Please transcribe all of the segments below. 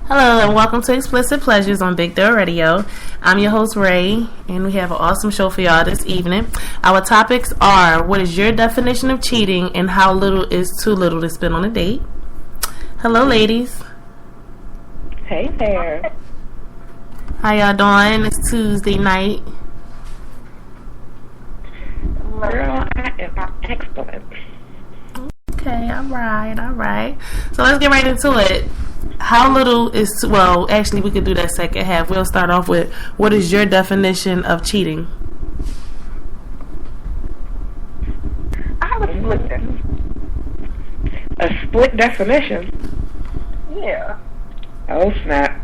Hello and welcome to Explicit Pleasures on Big Door Radio. I'm your host Ray, and we have an awesome show for y'all this evening. Our topics are: what is your definition of cheating, and how little is too little to spend on a date? Hello, ladies. Hey there. How y'all doing? It's Tuesday night. Girl, I am excellent. Okay, all right. So let's get right into it. How little is well, actually we could do that second half. We'll start off with, what is your definition of cheating? I have a split definition. A split definition? Yeah. Oh, snap.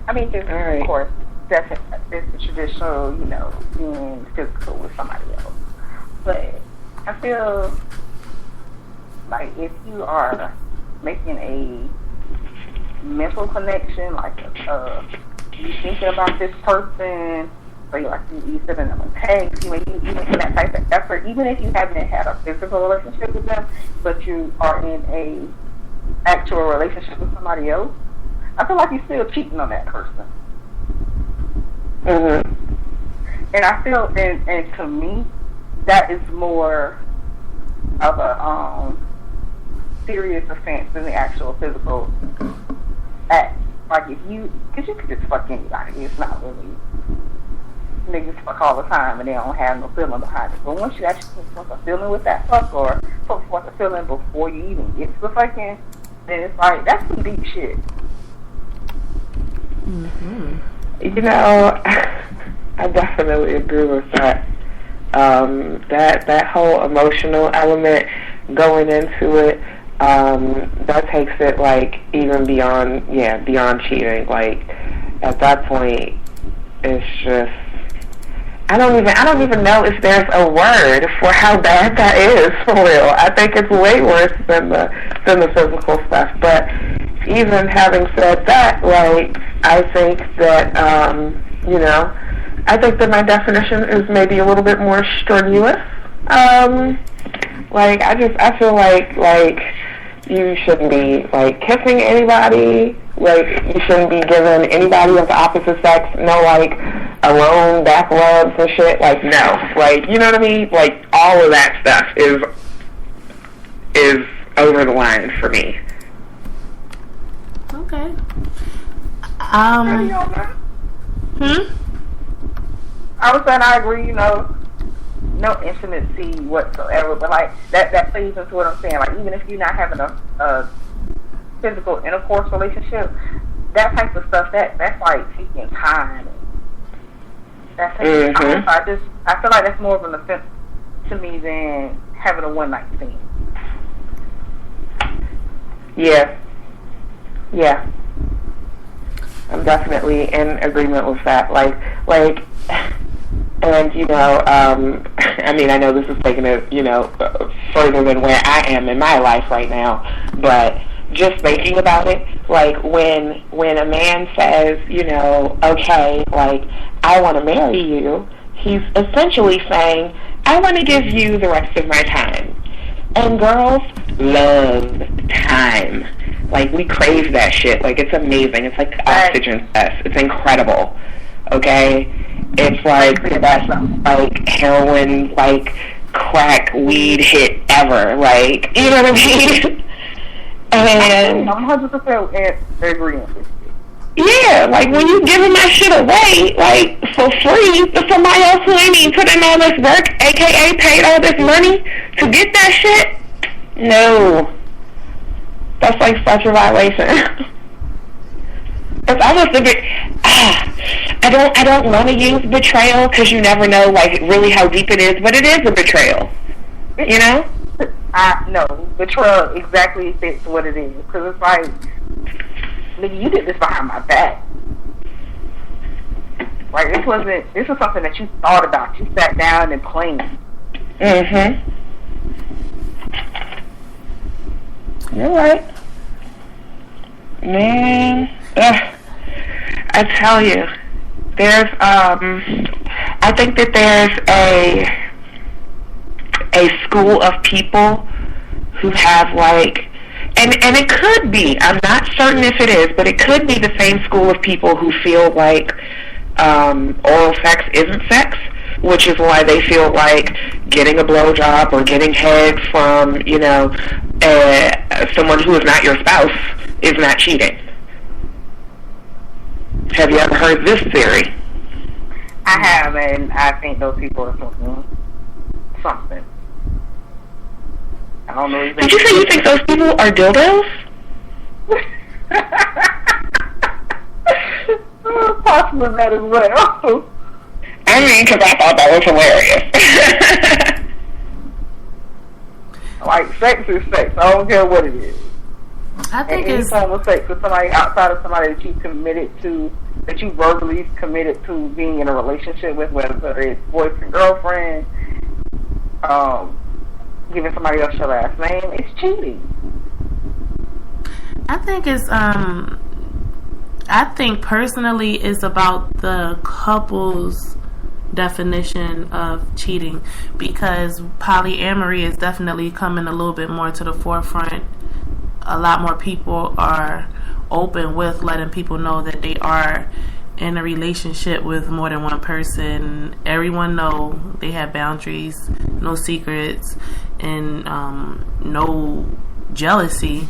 I mean, just, right. Of course, it's the traditional, being physical with somebody else. But I feel like if you are making a mental connection, like you thinking about this person, or you sending them a text, even that type of effort, even if you haven't had a physical relationship with them, but you are in a actual relationship with somebody else, I feel like you're still cheating on that person. And I feel, and to me, that is more of a serious offense than the actual physical act. Like because you could just fuck anybody. It's not really, niggas fuck all the time and they don't have no feeling behind it. But once you actually put forth a feeling with that fuck, or put forth a feeling before you even get to the fucking, then it's like, that's some deep shit. I definitely agree with that. That whole emotional element going into it, that takes it even beyond cheating. At that point, it's just, I don't even know if there's a word for how bad that is for real. I think it's way worse than the physical stuff. But even having said that, I think that I think that my definition is maybe a little bit more strenuous. I feel like you shouldn't be kissing anybody. You shouldn't be giving anybody of the opposite sex no alone back rubs and shit. No. You know what I mean? All of that stuff is over the line for me. Okay. I was saying I agree, no intimacy whatsoever, but that plays into what I'm saying. Even if you're not having a physical intercourse relationship, that type of stuff, that's taking time. That's taking time. I feel like that's more of an offense to me than having a one night stand. Yeah. I'm definitely in agreement with that. And, I know this is taking it, further than where I am in my life right now, but just thinking about it, when a man says, okay, I want to marry you, he's essentially saying, I want to give you the rest of my time. And girls love time. We crave that shit. It's amazing. It's like oxygen test. It's incredible. Okay? It's the best, heroin, crack, weed hit ever. You know what I mean? And I'm 100% agreeing with you. Yeah, when you giving that shit away, for free to somebody else who ain't even put in all this work, aka paid all this money to get that shit, no. That's such a violation. It's almost a bit, I don't want to use betrayal, because you never know, really how deep it is, but it is a betrayal, No, betrayal exactly fits what it is, because it's nigga, you did this behind my back. This was something that you thought about, you sat down and planned. You're right. Man, I tell you, there's, I think that there's a school of people who have and it could be, I'm not certain if it is, but it could be the same school of people who feel like oral sex isn't sex, which is why they feel like getting a blowjob or getting head from, you know, someone who is not your spouse is not cheating. Have you ever heard this theory? I have, and I think those people are something. I don't know if Did you say you think those people are dildos? Possibly that as well. I mean, because I thought that was hilarious. Like, sex is sex. I don't care what it is. I think any it's form of sex with somebody outside of somebody that you committed to, that you verbally committed to being in a relationship with, whether it's boyfriend, girlfriend, giving somebody else your last name, it's cheating. I think it's I think personally it's about the couple's definition of cheating, because polyamory is definitely coming a little bit more to the forefront. A lot more people are open with letting people know that they are in a relationship with more than one person. Everyone know they have boundaries, no secrets, and no jealousy.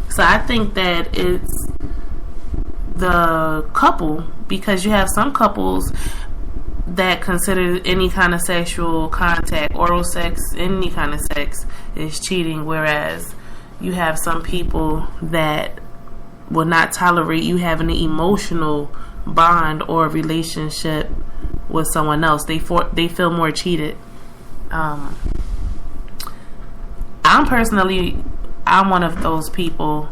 So I think that it's the couple, because you have some couples that consider any kind of sexual contact, oral sex, any kind of sex is cheating, whereas you have some people that will not tolerate you having an emotional bond or relationship with someone else. They feel more cheated. I'm one of those people.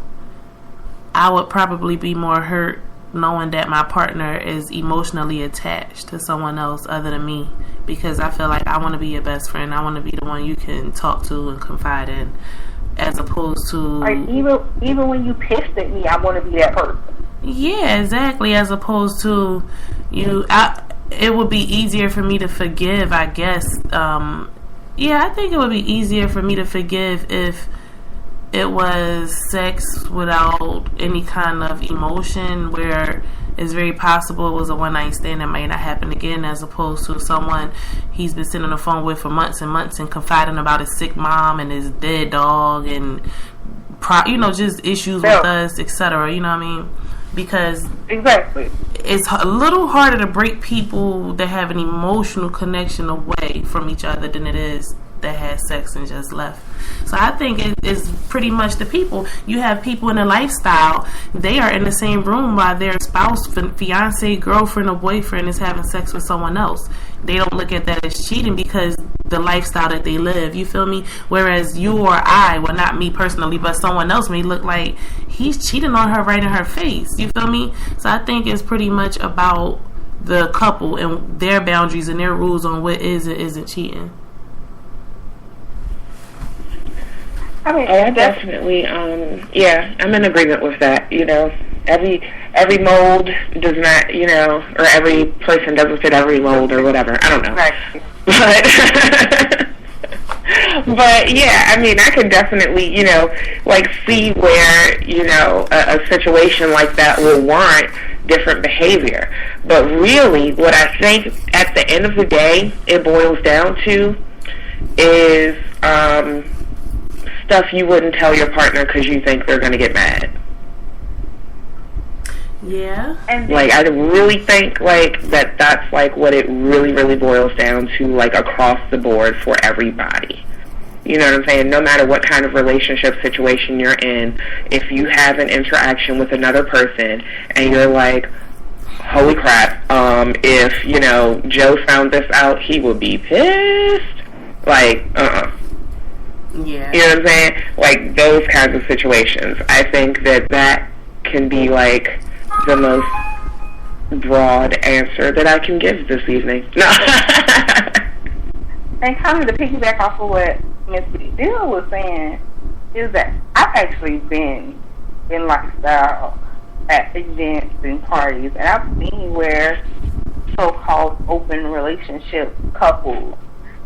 I would probably be more hurt knowing that my partner is emotionally attached to someone else other than me, because I feel like I want to be your best friend. I want to be the one you can talk to and confide in, as opposed to, like, even when you pissed at me, I want to be that person. Yeah, exactly. As opposed to it would be easier for me to forgive, I guess. I think it would be easier for me to forgive if it was sex without any kind of emotion, where it's very possible it was a one-night stand that might not happen again, as opposed to someone he's been sitting on the phone with for months and months and confiding about his sick mom and his dead dog and just issues with us, etc. You know what I mean? Because exactly, it's a little harder to break people that have an emotional connection away from each other than it is that had sex and just left. So I think it's pretty much the people. You have people in a lifestyle, they are in the same room while their spouse, fiance, girlfriend, or boyfriend is having sex with someone else. They don't look at that as cheating because the lifestyle that they live, you feel me? Whereas you or I, well, not me personally, but someone else may look like he's cheating on her right in her face, you feel me? So I think it's pretty much about the couple and their boundaries and their rules on what is and isn't cheating. I mean, I definitely, I'm in agreement with that. You know, every mold does not, or every person doesn't fit every mold or whatever. I don't know. Right. But yeah, I mean, I could definitely, see where, a situation like that will warrant different behavior. But really, what I think at the end of the day, it boils down to is, stuff you wouldn't tell your partner because you think they're going to get mad. Yeah. And I really think, that's, what it really, really boils down to, across the board for everybody. You know what I'm saying? No matter what kind of relationship situation you're in, if you have an interaction with another person and you're like, holy crap, if, Joe found this out, he would be pissed. Yeah. You know what I'm saying? Those kinds of situations. I think that can be, the most broad answer that I can give this evening. No. And kind of to piggyback off of what Miss Dill was saying, is that I've actually been in lifestyle at events and parties, and I've seen where so-called open relationship couples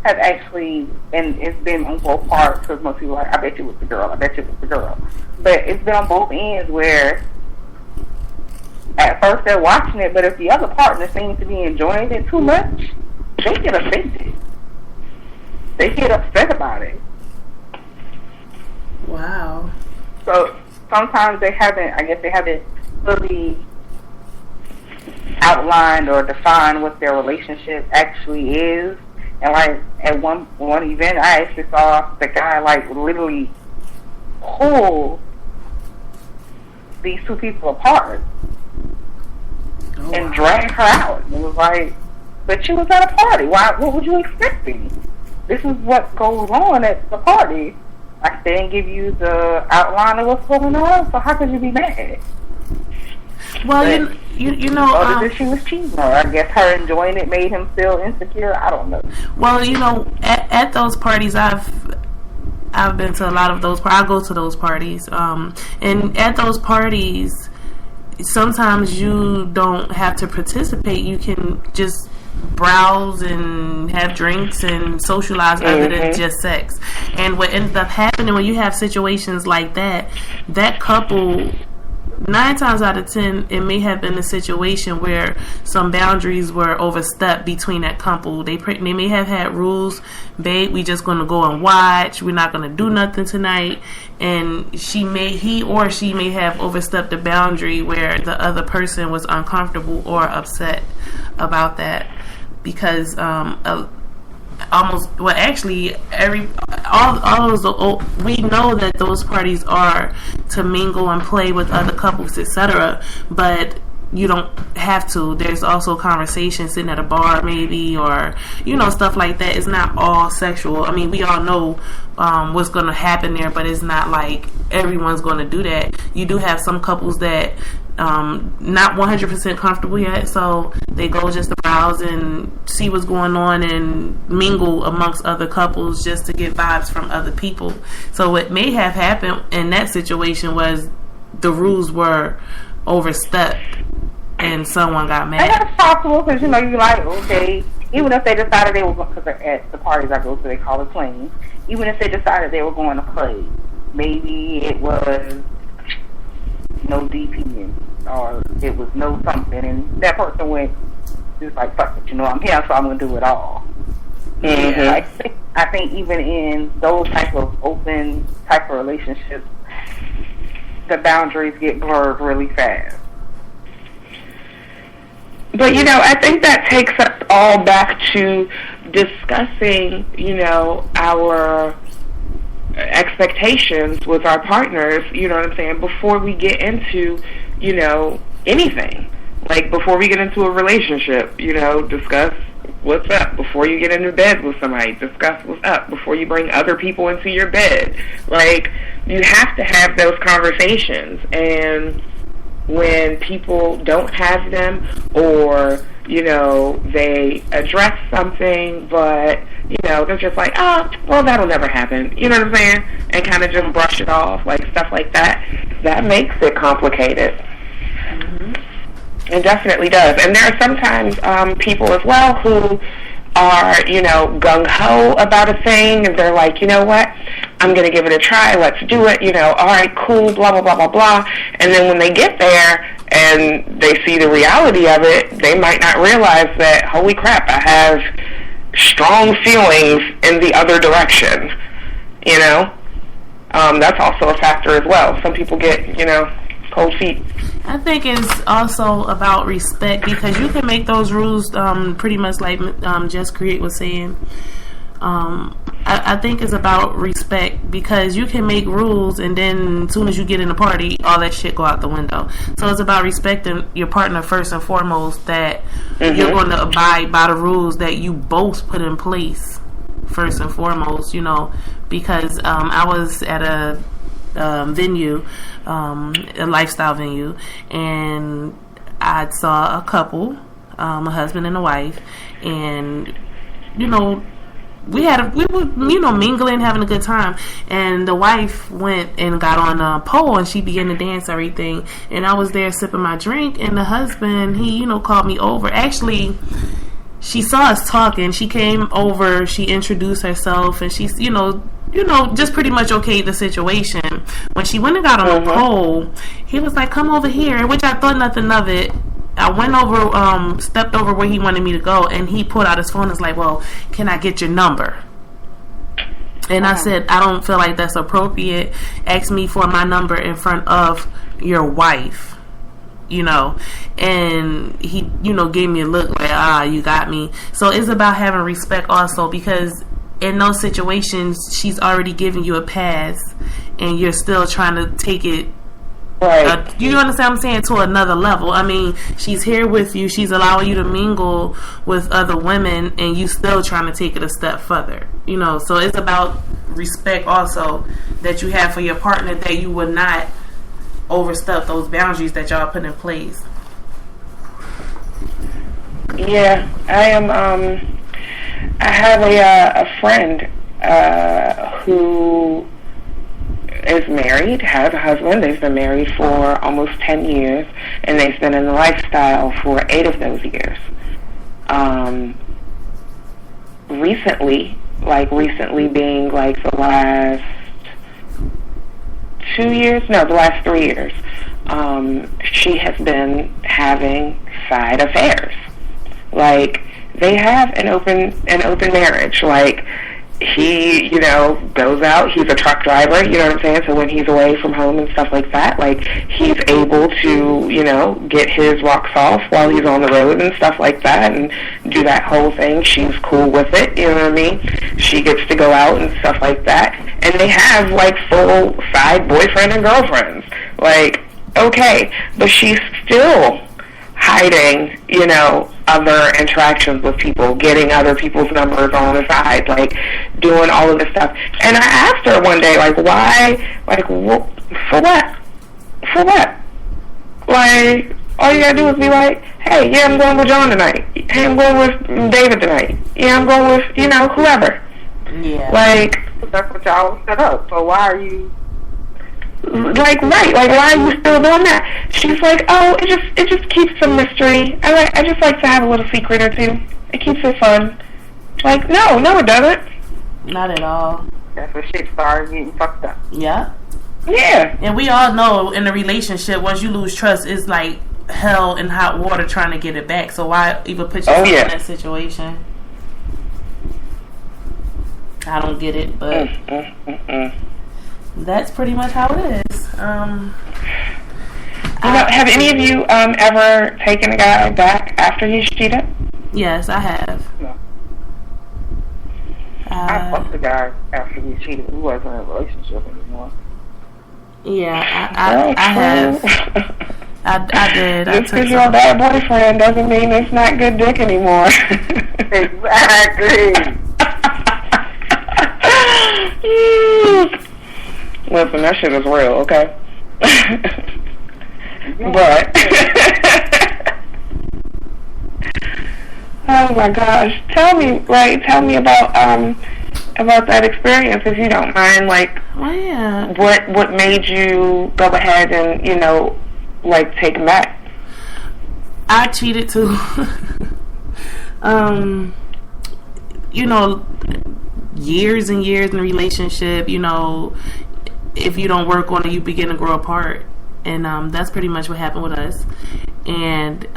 has actually, and it's been on both parts, because most people are like, I bet you it was the girl, I bet you it was the girl. But it's been on both ends where at first they're watching it, but if the other partner seems to be enjoying it too much, they get offended. They get upset about it. Wow. So sometimes they haven't fully outlined or defined what their relationship actually is. And like at one event, I actually saw the guy like literally pull these two people apart and drag her out. And it was like, but she was at a party. What would you expecting? This is what goes on at the party. Like, they didn't give you the outline of what's going on, so how could you be mad? Well, but, you know, other than she was cheating, or I guess her enjoying it made him feel insecure. I don't know. Well, you know, at those parties, I've been to a lot of those. I go to those parties, and at those parties, sometimes you don't have to participate. You can just browse and have drinks and socialize other than just sex. And what ends up happening when you have situations like that, that couple, 9 times out of 10, it may have been a situation where some boundaries were overstepped between that couple. They may have had rules, babe, we just going to go and watch, we're not going to do nothing tonight. And he or she may have overstepped the boundary where the other person was uncomfortable or upset about that. Because we know that those parties are to mingle and play with other couples, etc. But you don't have to. There's also conversation sitting at a bar, maybe, or stuff like that. It's not all sexual. I mean, we all know what's going to happen there, but it's not like everyone's going to do that. You do have some couples that not 100% comfortable yet, so they go just to browse and see what's going on and mingle amongst other couples just to get vibes from other people. So what may have happened in that situation was the rules were overstepped and someone got mad. And that's possible because you're like, okay, even if they decided they were going, because at the parties I go to, they call it playing. Even if they decided they were going to play, maybe it was no DPing or it was no something, and that person went just like, fuck it, I'm here, so I'm going to do it all. And I think even in those type of open type of relationships, the boundaries get blurred really fast. But I think that takes us all back to discussing our expectations with our partners, you know what I'm saying, before we get into anything. Like before we get into a relationship, discuss what's up. Before you get into bed with somebody, discuss what's up. Before you bring other people into your bed, like, you have to have those conversations. And when people don't have them, or they address something, but they're just like, well, that'll never happen, you know what I'm saying, and kind of just brush it off, like stuff like that makes it complicated. It definitely does. And there are sometimes people as well who are, gung-ho about a thing, and they're like, you know what, I'm going to give it a try, let's do it, all right, cool, blah, blah, blah, blah, blah. And then when they get there and they see the reality of it, they might not realize that, holy crap, I have strong feelings in the other direction, That's also a factor as well. Some people get, cold feet. I think it's also about respect, because you can make those rules pretty much like Just Create was saying. I think it's about respect, because you can make rules and then as soon as you get in the party, all that shit go out the window. So it's about respecting your partner first and foremost, that you're going to abide by the rules that you both put in place first and foremost, because I was at a venue, a lifestyle venue, and I saw a couple, a husband and a wife, and we were mingling, having a good time, and the wife went and got on a pole and she began to dance everything, and I was there sipping my drink, and the husband, he called me over. Actually, she saw us talking. She came over. She introduced herself, and she's, just pretty much okayed the situation. When she went and got on the pole, he was like, "Come over here," which I thought nothing of it. I went over, stepped over where he wanted me to go, and he pulled out his phone and was like, "Well, can I get your number?" And I said, "I don't feel like that's appropriate. Ask me for my number in front of your wife." And he, gave me a look like, you got me. So it's about having respect also, because in those situations, she's already giving you a pass and you're still trying to take it, right. You understand what I'm saying, to another level. I mean, she's here with you, she's allowing you to mingle with other women, and you still trying to take it a step further. So it's about respect also that you have for your partner, that you will not overstep those boundaries that y'all put in place. Yeah, I have a friend who is married, has a husband. They've been married for almost 10 years, and they've been in the lifestyle for 8 of those years. Recently being like the last 2 years, no, the last 3 years, she has been having side affairs. Like, they have an open marriage. Like, he, goes out, he's a truck driver, you know what I'm saying? So when he's away from home and stuff like that, like, he's able to, get his rocks off while he's on the road and stuff like that, and do that whole thing. She's cool with it, you know what I mean? She gets to go out and stuff like that. And they have, like, full side boyfriend and girlfriends. Like, okay, but she's still hiding, other interactions with people, getting other people's numbers on the side, like, doing all of this stuff. And I asked her one day, like, why, like, for what? For what? Like, all you gotta do is be like, hey, yeah, I'm going with John tonight. Hey, I'm going with David tonight. Yeah, I'm going with, whoever. Yeah. Like, that's what y'all set up. So why are you? Like, right, like, why are you still doing that? She's like, oh, it just keeps some mystery. I just like to have a little secret or two. It keeps it fun. Like, no, it doesn't. Not at all. That's when shit started getting fucked up. Yeah. Yeah. And we all know in a relationship, once you lose trust, it's like hell and hot water trying to get it back. So why even put yourself in that situation? I don't get it, but that's pretty much how it is. Have any of you ever taken a guy back after he's cheated? Yes, I have. No. I fucked the guy after he cheated. We wasn't in a relationship anymore. Yeah, I have. I did. Just because you're a bad boyfriend doesn't mean it's not good dick anymore. Exactly. Listen, that shit is real, okay? But oh my gosh, tell me about that experience, if you don't mind. Like, oh, yeah. What made you go ahead and like, take him back? I cheated too. Years and years in a relationship, if you don't work on it, you begin to grow apart. And that's pretty much what happened with us. And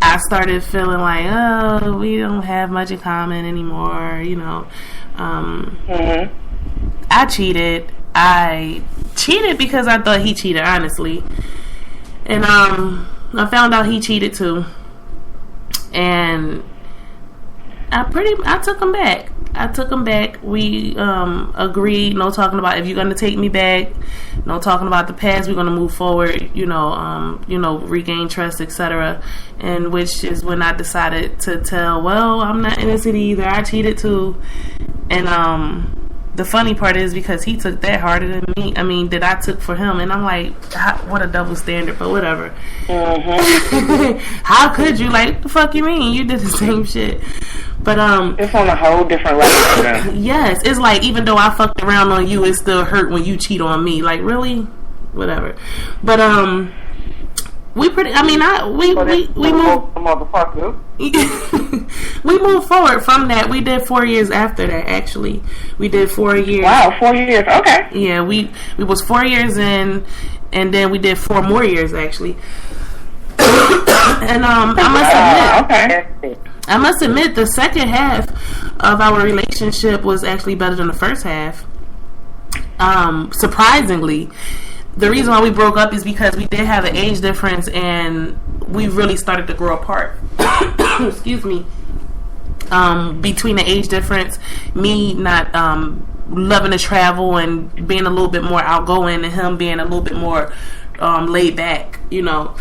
I started feeling like, oh, we don't have much in common anymore, I cheated. I cheated because I thought he cheated, honestly. And I found out he cheated too. And I took him back. We agreed, no talking about if you're going to take me back, no talking about the past, we're going to move forward, regain trust, etc. And which is when I decided to tell, well, I'm not innocent either, I cheated too. And the funny part is, because he took that harder than me, that I took for him, and I'm like, what a double standard, but whatever. Mm-hmm. How could you? Like, the fuck you mean? You did the same shit. But it's on a whole different level. Yes, it's like, even though I fucked around on you, it still hurt when you cheat on me. Like, really? Whatever. But we moved. Motherfucker. We moved forward from that. We did 4 years after that. Actually, we did 4 years. Wow, 4 years. Okay. Yeah, we was 4 years in, and then we did 4 more years actually. And I must admit, the second half of our relationship was actually better than the first half. Surprisingly, the reason why we broke up is because we did have an age difference, and we really started to grow apart. Excuse me. Between the age difference, me not loving to travel and being a little bit more outgoing, and him being a little bit more laid back, you know.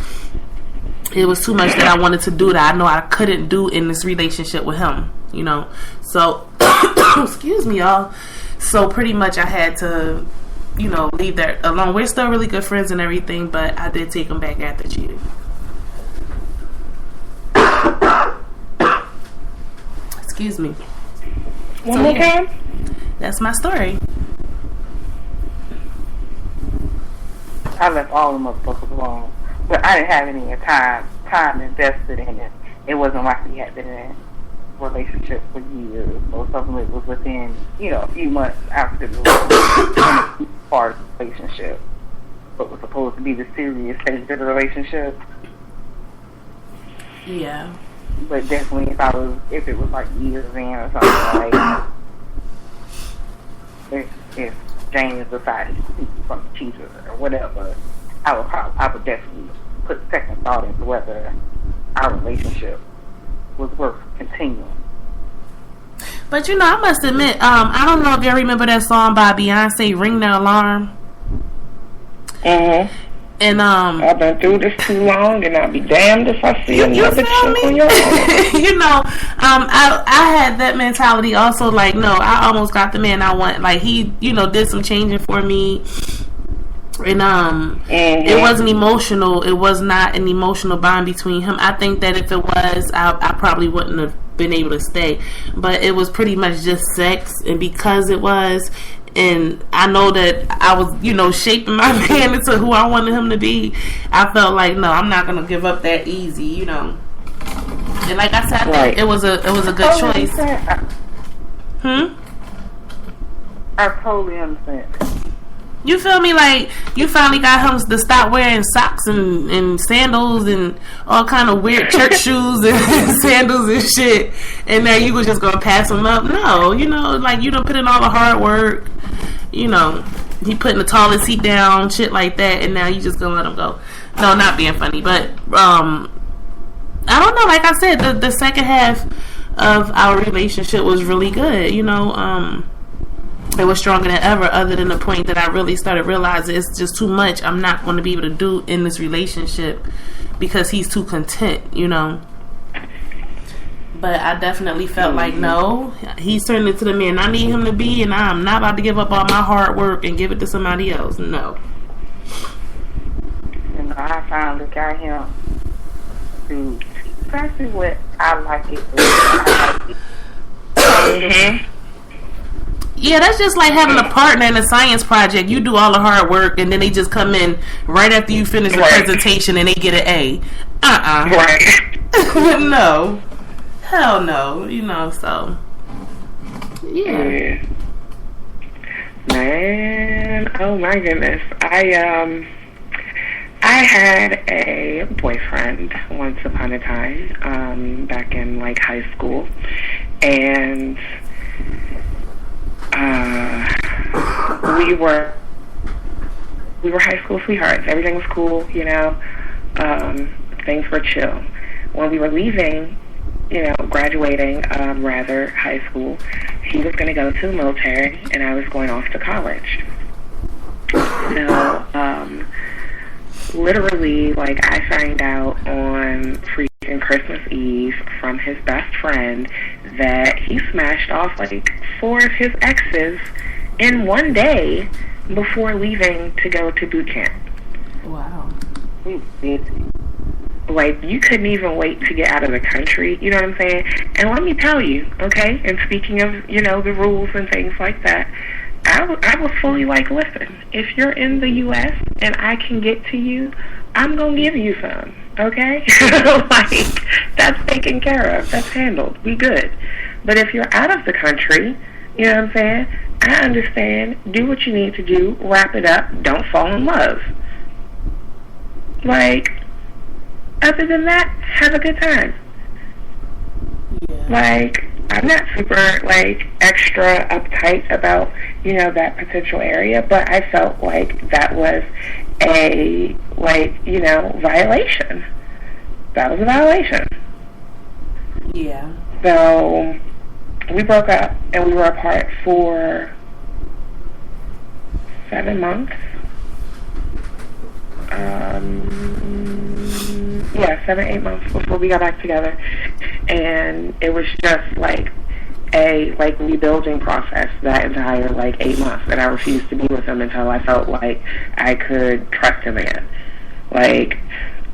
It was too much that I wanted to do that I know I couldn't do in this relationship with him, you know. So, excuse me, y'all. So pretty much I had to, you know, leave that alone. We're still really good friends and everything, but I did take him back after cheating. Excuse me. One more time? That's my story. I left all the motherfuckers alone. But I didn't have any time invested in it. It wasn't like we had been in a relationship for years. Most of them it was within, you know, a few months after the part of the relationship. What was supposed to be the serious stage of the relationship. Yeah. But definitely if it was like years in or something, like if James decided to cheat from the cheater or whatever, I would definitely put second thought into whether our relationship was worth continuing. But you know, I must admit, I don't know if y'all remember that song by Beyonce, "Ring the Alarm." Mm-hmm. And I've been through this too long, and I'll be damned if I see another chick on your own. You know, I had that mentality also. Like, no, I almost got the man I want. Like, he, you know, did some changing for me. And it wasn't emotional. It was not an emotional bond between him. I think that if it was, I probably wouldn't have been able to stay. But it was pretty much just sex, and because it was, and I know that I was, you know, shaping my man into who I wanted him to be, I felt like, no, I'm not gonna give up that easy, you know. And like I said, I think it was a good choice. I totally understand. You feel me? Like, you finally got him to stop wearing socks and sandals and all kind of weird church shoes and sandals and shit, and now you was just gonna pass him up? No, you know, like, you done put in all the hard work, you know, he putting the tallest seat down, shit like that, and now you just gonna let him go. No, not being funny, but I don't know, like I said, the second half of our relationship was really good, you know. It was stronger than ever, other than the point that I really started realizing it's just too much I'm not going to be able to do in this relationship because he's too content, you know. But I definitely felt like, no, he's turning into the man I need him to be, and I'm not about to give up all my hard work and give it to somebody else. No. You know, I finally got him to exactly what I like it. Mm-hmm. Yeah, that's just like having a partner in a science project. You do all the hard work, and then they just come in right after you finish the presentation, and they get an A. Right. No. Hell no. You know, so. Yeah. Man, oh my goodness. I had a boyfriend once upon a time, back in like high school, and we were high school sweethearts. Everything was cool, you know. Things were chill. When we were leaving, you know, graduating, high school, he was going to go to the military, and I was going off to college. So, literally, like, I find out on freaking Christmas Eve from his best friend that he smashed off like 4 of his exes in one day before leaving to go to boot camp. Wow. He's busy. Like, you couldn't even wait to get out of the country, you know what I'm saying? And let me tell you, okay, and speaking of, you know, the rules and things like that, I was fully like, listen, if you're in the U.S. and I can get to you I'm going to give you some, okay? Like, that's taken care of. That's handled. We good. But if you're out of the country, you know what I'm saying? I understand. Do what you need to do. Wrap it up. Don't fall in love. Like, other than that, have a good time. Yeah. Like, I'm not super, like, extra uptight about, you know, that potential area, but I felt like that was a, like, you know, violation. That was a violation. Yeah. So, we broke up, and we were apart for 7 months. 7-8 months before we got back together, and it was just like a rebuilding process that entire 8 months, and I refused to be with him until I felt like I could trust him again. Like,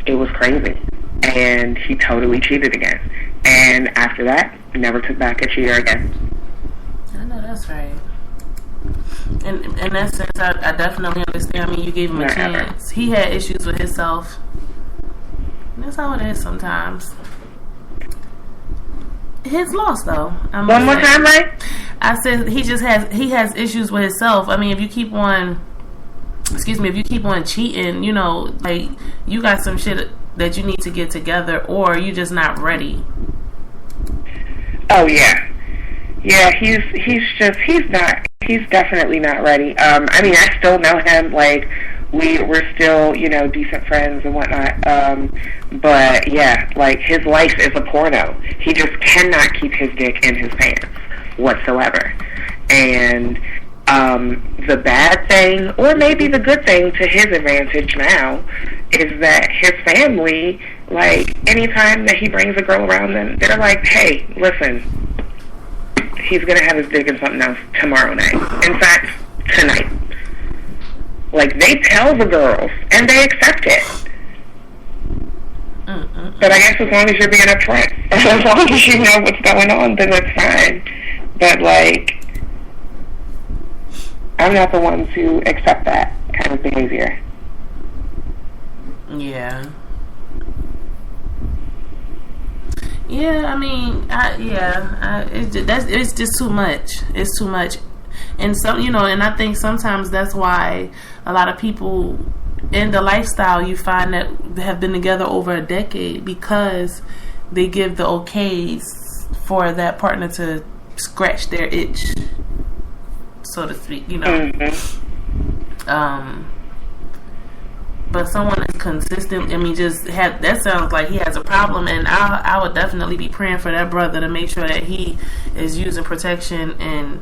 it was crazy, and he totally cheated again, and after that, never took back a cheater again. I know that's right. In that sense, I definitely understand. I mean, you gave him a chance. He had issues with himself. That's how it is sometimes. His loss, though. One more time, right? I said he has issues with himself. I mean, if you keep on cheating, you know, like, you got some shit that you need to get together, or you just not ready. Oh yeah. Yeah, he's definitely not ready. I mean, I still know him, like, we're still, you know, decent friends and whatnot. But yeah, like, his life is a porno. He just cannot keep his dick in his pants whatsoever. And the bad thing, or maybe the good thing to his advantage now, is that his family, like, anytime that he brings a girl around them, they're like, hey, listen, he's going to have his dick in something else tomorrow night. In fact, tonight. Like, they tell the girls, and they accept it. But I guess as long as you're being upfront, as long as you know what's going on, then that's fine. But, like, I'm not the one to accept that kind of behavior. Yeah. Yeah, I mean, it's just too much. It's too much. And some, you know, and I think sometimes that's why a lot of people in the lifestyle you find that have been together over a decade, because they give the okays for that partner to scratch their itch, so to speak, you know. But someone is consistent. I mean, that sounds like he has a problem, and I would definitely be praying for that brother to make sure that he is using protection, and,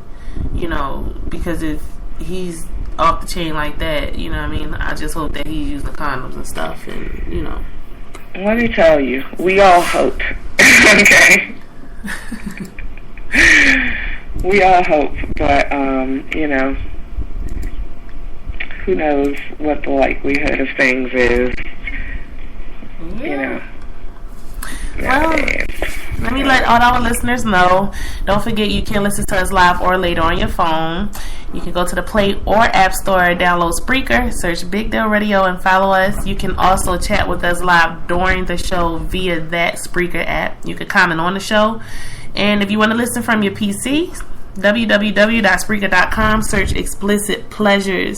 you know, because if he's off the chain like that, you know what I mean, I just hope that he's using condoms and stuff, and, you know. Let me tell you, we all hope. Okay? We all hope, but, you know, who knows what the likelihood of things is, you know. Well, let me let all our listeners know. Don't forget, you can listen to us live or later on your phone. You can go to the Play or App Store, download Spreaker, search Big Deal Radio, and follow us. You can also chat with us live during the show via that Spreaker app. You can comment on the show. And if you want to listen from your PC, www.spreaker.com, search Explicit Pleasures.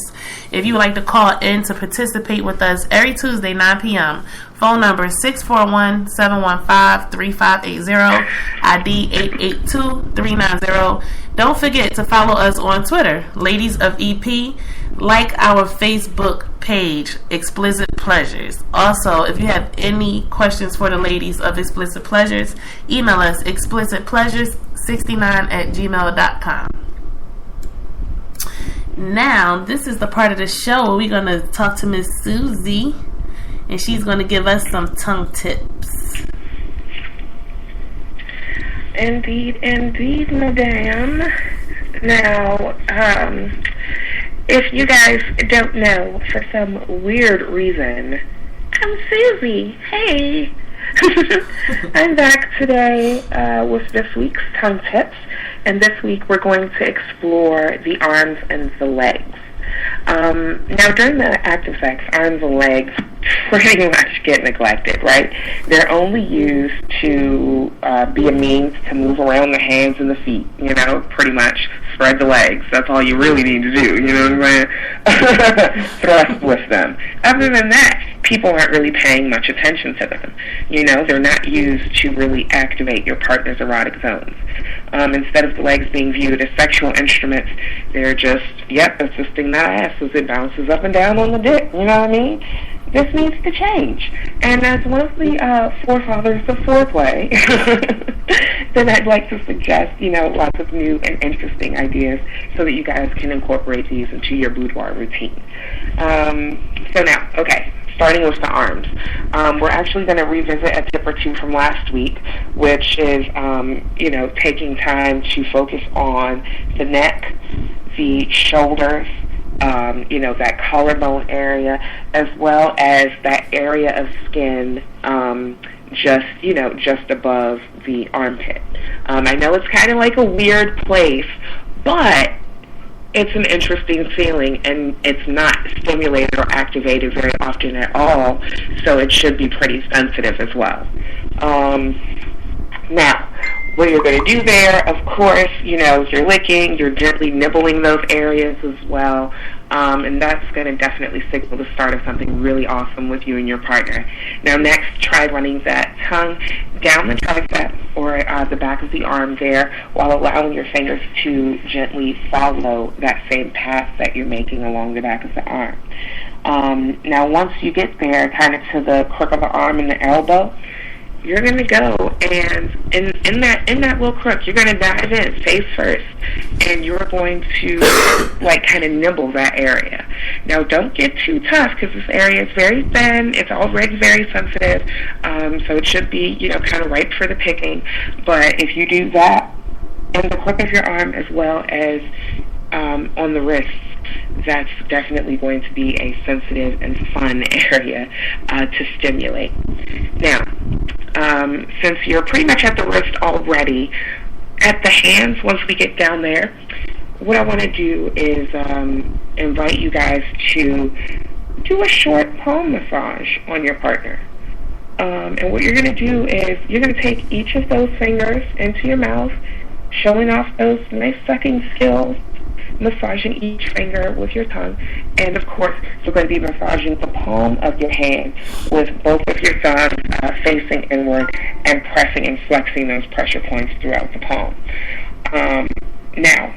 If you would like to call in to participate with us every Tuesday, 9 p.m., phone number 641-715-3580, ID 882390. Don't forget to follow us on Twitter, Ladies of EP. Like our Facebook page, Explicit Pleasures. Also, if you have any questions for the ladies of Explicit Pleasures, email us explicitpleasures69@gmail.com. Now, this is the part of the show where we're going to talk to Miss Susie, and she's going to give us some tongue tips. Indeed, madame. Now, if you guys don't know, for some weird reason, I'm Susie. Hey. I'm back today with this week's tongue tips, and this week we're going to explore the arms and the legs. Now, during the act of sex, arms and legs pretty much get neglected, right? They're only used to be a means to move around the hands and the feet, pretty much spread the legs. That's all you really need to do, you know what I'm saying? Thrust with them. Other than that, people aren't really paying much attention to them. They're not used to really activate your partner's erotic zones. Instead of the legs being viewed as sexual instruments, they're just, assisting that ass as it bounces up and down on the dick, you know what I mean? This needs to change. And as one of the forefathers of foreplay, then I'd like to suggest, lots of new and interesting ideas so that you guys can incorporate these into your boudoir routine. So now, okay, starting with the arms. We're actually going to revisit a tip or two from last week, which is, taking time to focus on the neck, the shoulders, that collarbone area, as well as that area of skin just above the armpit. I know it's kind of like a weird place, but it's an interesting feeling, and it's not stimulated or activated very often at all, so it should be pretty sensitive as well. Now, what you're going to do there, of course, you're licking, you're gently nibbling those areas as well, and that's going to definitely signal the start of something really awesome with you and your partner. Now, next, try running that tongue down the tricep or the back of the arm there while allowing your fingers to gently follow that same path that you're making along the back of the arm. Now, once you get there, kind of to the crook of the arm and the elbow, you're going to go, and in that little crook, you're going to dive in face first, and you're going to, kind of nibble that area. Now, don't get too tough, because this area is very thin. It's already very sensitive, so it should be, kind of ripe for the picking. But if you do that in the crook of your arm as well as on the wrist, that's definitely going to be a sensitive and fun area to stimulate. Now, since you're pretty much at the wrist already, at the hands, once we get down there, what I want to do is invite you guys to do a short palm massage on your partner. And what you're going to do is you're going to take each of those fingers into your mouth, showing off those nice sucking skills, massaging each finger with your tongue, and of course you're going to be massaging the palm of your hand with both of your thumbs facing inward and pressing and flexing those pressure points throughout the palm. Now,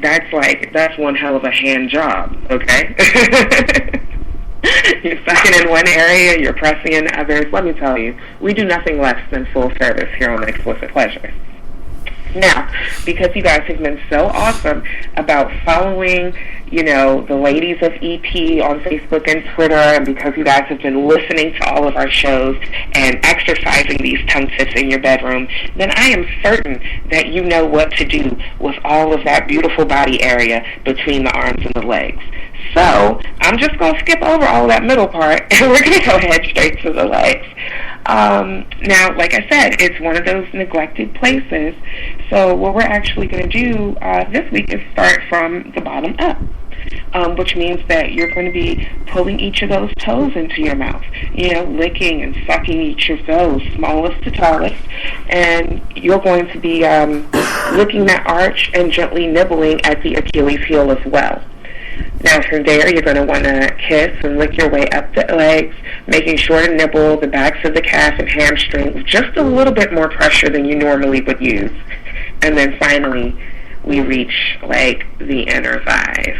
that's one hell of a hand job, okay? You're sucking in one area, you're pressing in others. Let me tell you, we do nothing less than full service here on Explicit Pleasures. Now, because you guys have been so awesome about following, the ladies of EP on Facebook and Twitter, and because you guys have been listening to all of our shows and exercising these tongue tips in your bedroom, then I am certain that you know what to do with all of that beautiful body area between the arms and the legs. So, I'm just going to skip over all that middle part, and we're going to go ahead straight to the legs. Now, like I said, it's one of those neglected places, so what we're actually going to do this week is start from the bottom up, which means that you're going to be pulling each of those toes into your mouth, licking and sucking each of those, smallest to tallest, and you're going to be licking that arch and gently nibbling at the Achilles heel as well. Now, from there, you're going to want to kiss and lick your way up the legs, making sure to nibble the backs of the calf and hamstring with just a little bit more pressure than you normally would use. And then finally, we reach, the inner thighs,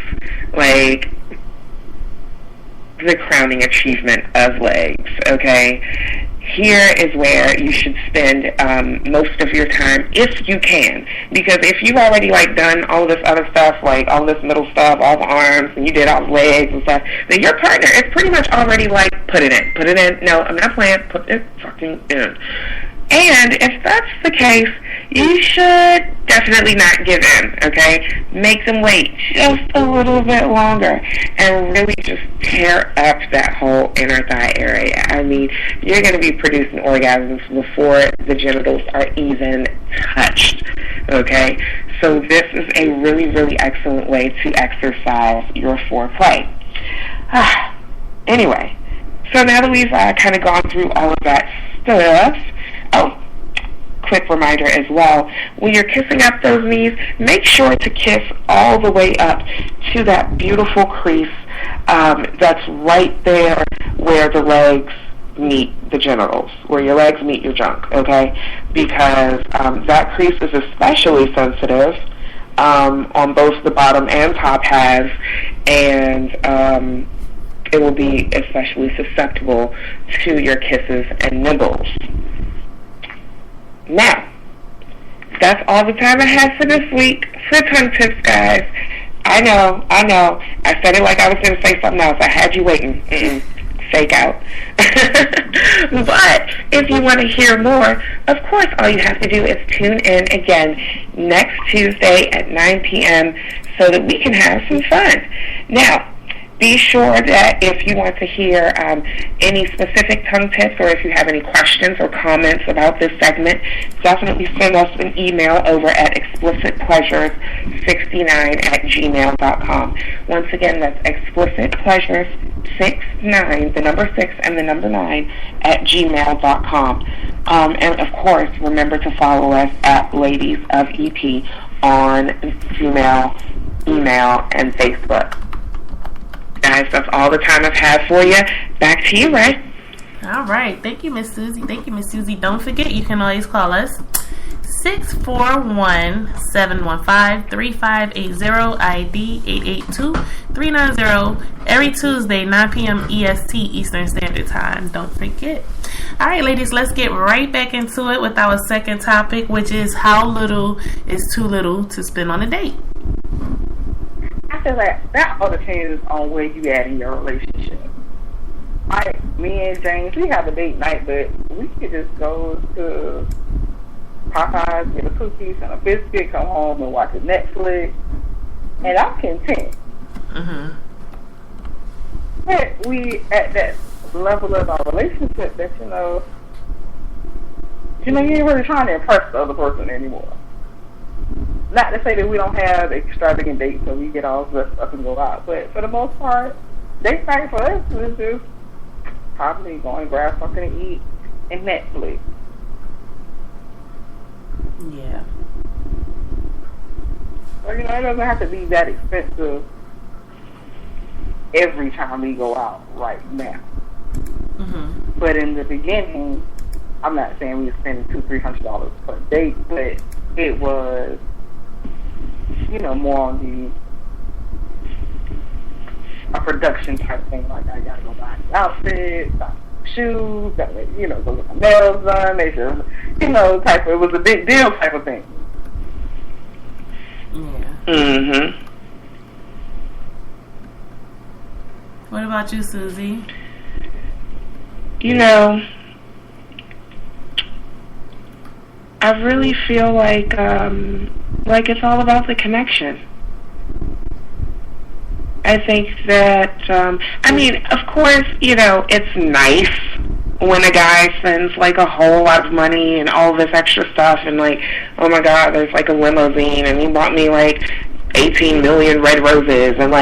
the crowning achievement of legs, okay? Here is where you should spend most of your time, if you can. Because if you've already, done all this other stuff, all this middle stuff, all the arms, and you did all the legs and stuff, then your partner is pretty much already, put it in. Put it in. No, I'm not playing. Put it fucking in. And if that's the case, you should definitely not give in, okay? Make them wait just a little bit longer and really just tear up that whole inner thigh area. I mean, you're going to be producing orgasms before the genitals are even touched, okay? So this is a really, really excellent way to exercise your foreplay. Anyway, so now that we've kind of gone through all of that stuff, quick reminder as well, when you're kissing up those knees, make sure to kiss all the way up to that beautiful crease that's right there where the legs meet the genitals, where your legs meet your junk, okay? Because that crease is especially sensitive on both the bottom and top halves, and it will be especially susceptible to your kisses and nibbles. Now, that's all the time I have for this week for tongue tips, guys. I know. I said it like I was going to say something else. I had you waiting. Fake out. But if you want to hear more, of course, all you have to do is tune in again next Tuesday at 9 p.m. so that we can have some fun. Now, be sure that if you want to hear any specific tongue tips, or if you have any questions or comments about this segment, definitely send us an email over at explicitpleasures69@gmail.com. Once again, that's explicitpleasures69, the number 6 and the number 9, @gmail.com. And of course, remember to follow us at Ladies of EP on Gmail, email, and Facebook. Guys, that's all the time I've had for you. Back to you, Ray. All right. Thank you, Miss Susie. Don't forget, you can always call us 641-715-3580, ID 882-390, every Tuesday, 9 p.m. EST, Eastern Standard Time. Don't forget. All right, ladies, let's get right back into it with our second topic, which is how little is too little to spend on a date. I feel like that all depends on where you at in your relationship. Like me and James, we have a date night, but we could just go to Popeyes, get a cookies and a biscuit, come home and watch a Netflix, and I'm content. But we at that level of our relationship that you ain't really trying to impress the other person anymore. Not to say that we don't have extravagant dates so we get all dressed up and go out, but for the most part, date night for us is just probably going to grab something to eat and Netflix. Yeah. So, it doesn't have to be that expensive every time we go out right now. But in the beginning, I'm not saying we were spending $200-300 per date, but it was, more on a production type thing. Like, I gotta go buy an outfit, buy shoes, gotta, go get my nails done, make sure, type of, it was a big deal type of thing. Yeah. What about you, Susie? I really feel like it's all about the connection. I think that, of course, it's nice when a guy sends, a whole lot of money and all this extra stuff, and, oh my God, there's, a limousine, and he bought me, 18 million red roses, and,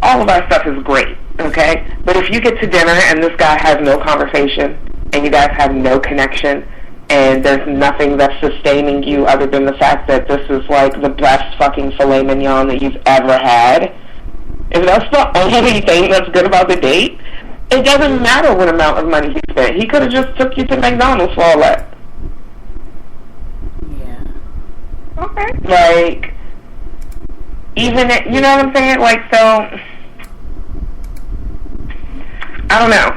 all of that stuff is great, okay? But if you get to dinner and this guy has no conversation, and you guys have no connection, and there's nothing that's sustaining you other than the fact that this is, the best fucking filet mignon that you've ever had, if that's the only thing that's good about the date, it doesn't matter what amount of money he spent. He could have just took you to McDonald's for all that. Yeah. Okay. Even, you know what I'm saying? So, I don't know.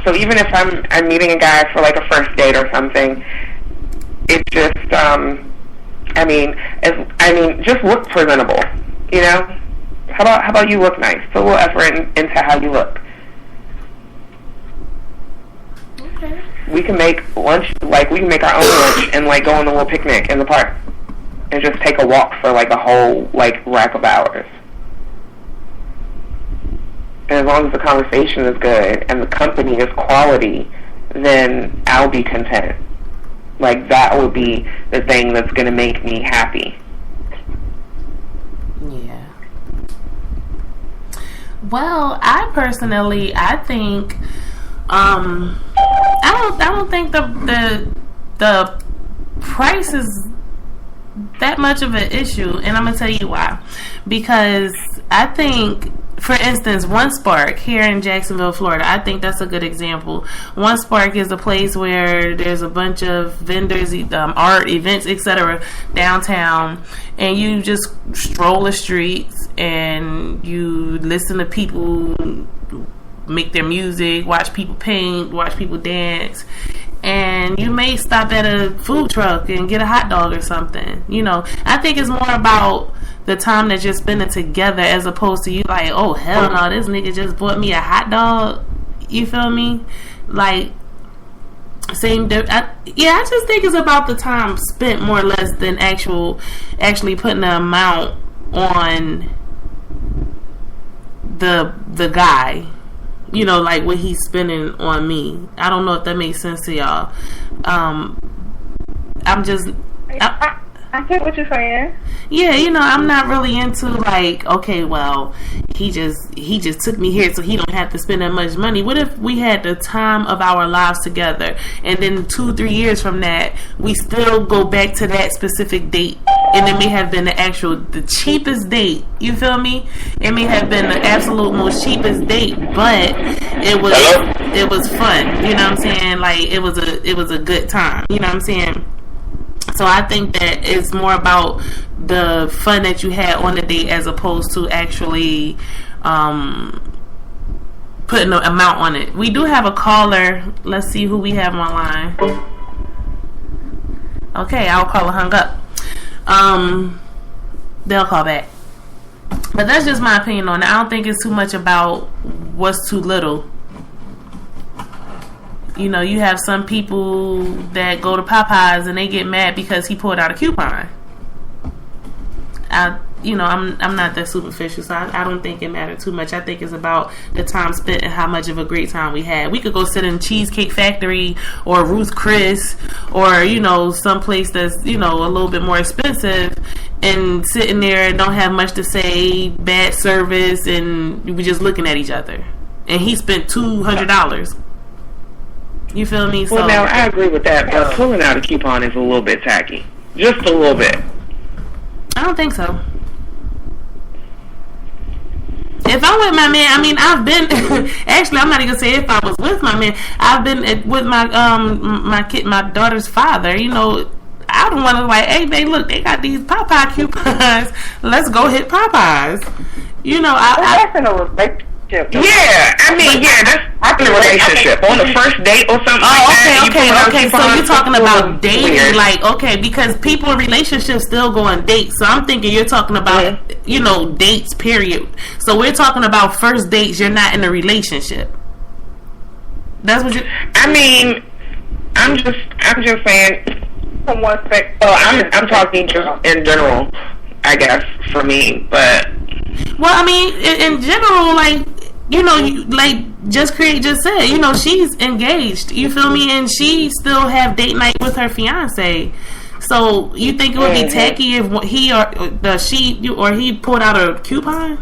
So even if I'm meeting a guy for a first date or something, it just just look presentable, How about you look nice? Put a little effort into how you look. Okay. We can make lunch, we can make our own lunch and go on a little picnic in the park and just take a walk for a whole rack of hours. And as long as the conversation is good and the company is quality, then I'll be content. That would be the thing that's going to make me happy. Well, I think, I don't think the price is that much of an issue, and I'm gonna tell you why. Because I think, for instance, One Spark here in Jacksonville, Florida, I think that's a good example. One Spark is a place where there's a bunch of vendors, art, events, etc. downtown, and you just stroll the streets and you listen to people make their music, watch people paint, watch people dance. And you may stop at a food truck and get a hot dog or something. You know, I think it's more about the time that you're spending together, as opposed to you like, oh hell no, this nigga just bought me a hot dog. You feel me? Like, I just think it's about the time spent more or less than actually putting the amount on the guy. You know, like what he's spending on me. I don't know if that makes sense to y'all. I get what you're saying. Yeah, you know, I'm not really into like, okay, well, he just took me here so he don't have to spend that much money. What if we had the time of our lives together, and then 2-3 years from that we still go back to that specific date, and it may have been the cheapest date. You feel me? It may have been the absolute most cheapest date, but it was fun. You know what I'm saying? Like it was a good time. You know what I'm saying? So I think that it's more about the fun that you had on the date, as opposed to actually putting an amount on it. We do have a caller. Let's see who we have online. Okay, our caller hung up. They'll call back. But that's just my opinion on it. I don't think it's too much about what's too little. You know, you have some people that go to Popeyes and they get mad because he pulled out a coupon. I'm not that superficial, so I don't think it mattered too much. I think it's about the time spent and how much of a great time we had. We could go sit in Cheesecake Factory or Ruth Chris or, you know, someplace that's, you know, a little bit more expensive, and sitting there and don't have much to say, bad service, and we just looking at each other. And he spent $200. You feel me? Well, now, I agree with that, but pulling out a coupon is a little bit tacky. Just a little bit. I don't think so. If I'm with my man, I mean, I've been actually, I'm not even gonna say if I was with my man. I've been with my my daughter's father. You know, I don't want to like, hey, look, they got these Popeye coupons. Let's go hit Popeyes. You know, that's in a relationship. Yeah, I mean, that's in a relationship. On the first date or something like that. Okay. So you're talking about dating, weird. Like, okay, because people in relationships still go on dates. So I'm thinking you're talking about, you know, dates, period. So we're talking about first dates. You're not in a relationship. That's what you. I mean, I'm just saying. From one spec. Well, I'm talking just in general, I guess, for me, but. Well, I mean, in general, like, you know, like just said, you know, she's engaged. You feel me? And she still have date night with her fiance. So you think it would be tacky if he or he pulled out a coupon?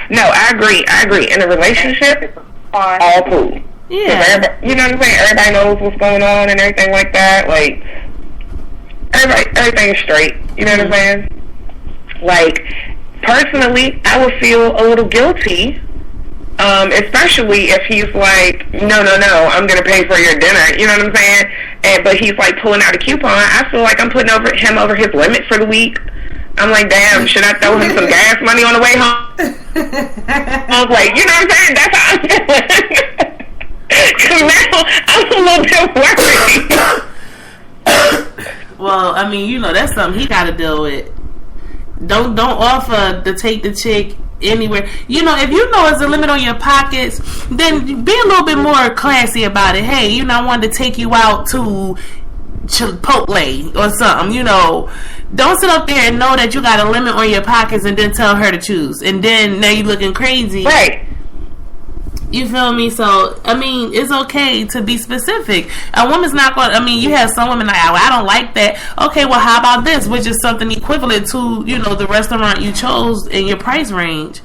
No, I agree. In a relationship, all cool. Yeah. You know what I'm saying? Everybody knows what's going on and everything like that. Like, everything's straight. You know what I'm saying? Like, personally, I would feel a little guilty, especially if he's like, no, I'm going to pay for your dinner, you know what I'm saying? But he's like pulling out a coupon. I feel like I'm putting him over his limit for the week. I'm like, damn, should I throw him some gas money on the way home? I was like, you know what I'm saying? That's how I'm feeling. Because now I'm a little bit worried. Well, I mean, you know, that's something he got to deal with. Don't offer to take the chick anywhere. You know, if you know it's a limit on your pockets, then be a little bit more classy about it. Hey, you know, I wanted to take you out to Chipotle or something. You know, don't sit up there and know that you got a limit on your pockets and then tell her to choose. And then now you looking crazy. Right. You feel me? So, I mean, it's okay to be specific. A woman's not going to, I mean, you have some women like, oh, I don't like that. Okay, well, how about this? Which is something equivalent to, you know, the restaurant you chose in your price range.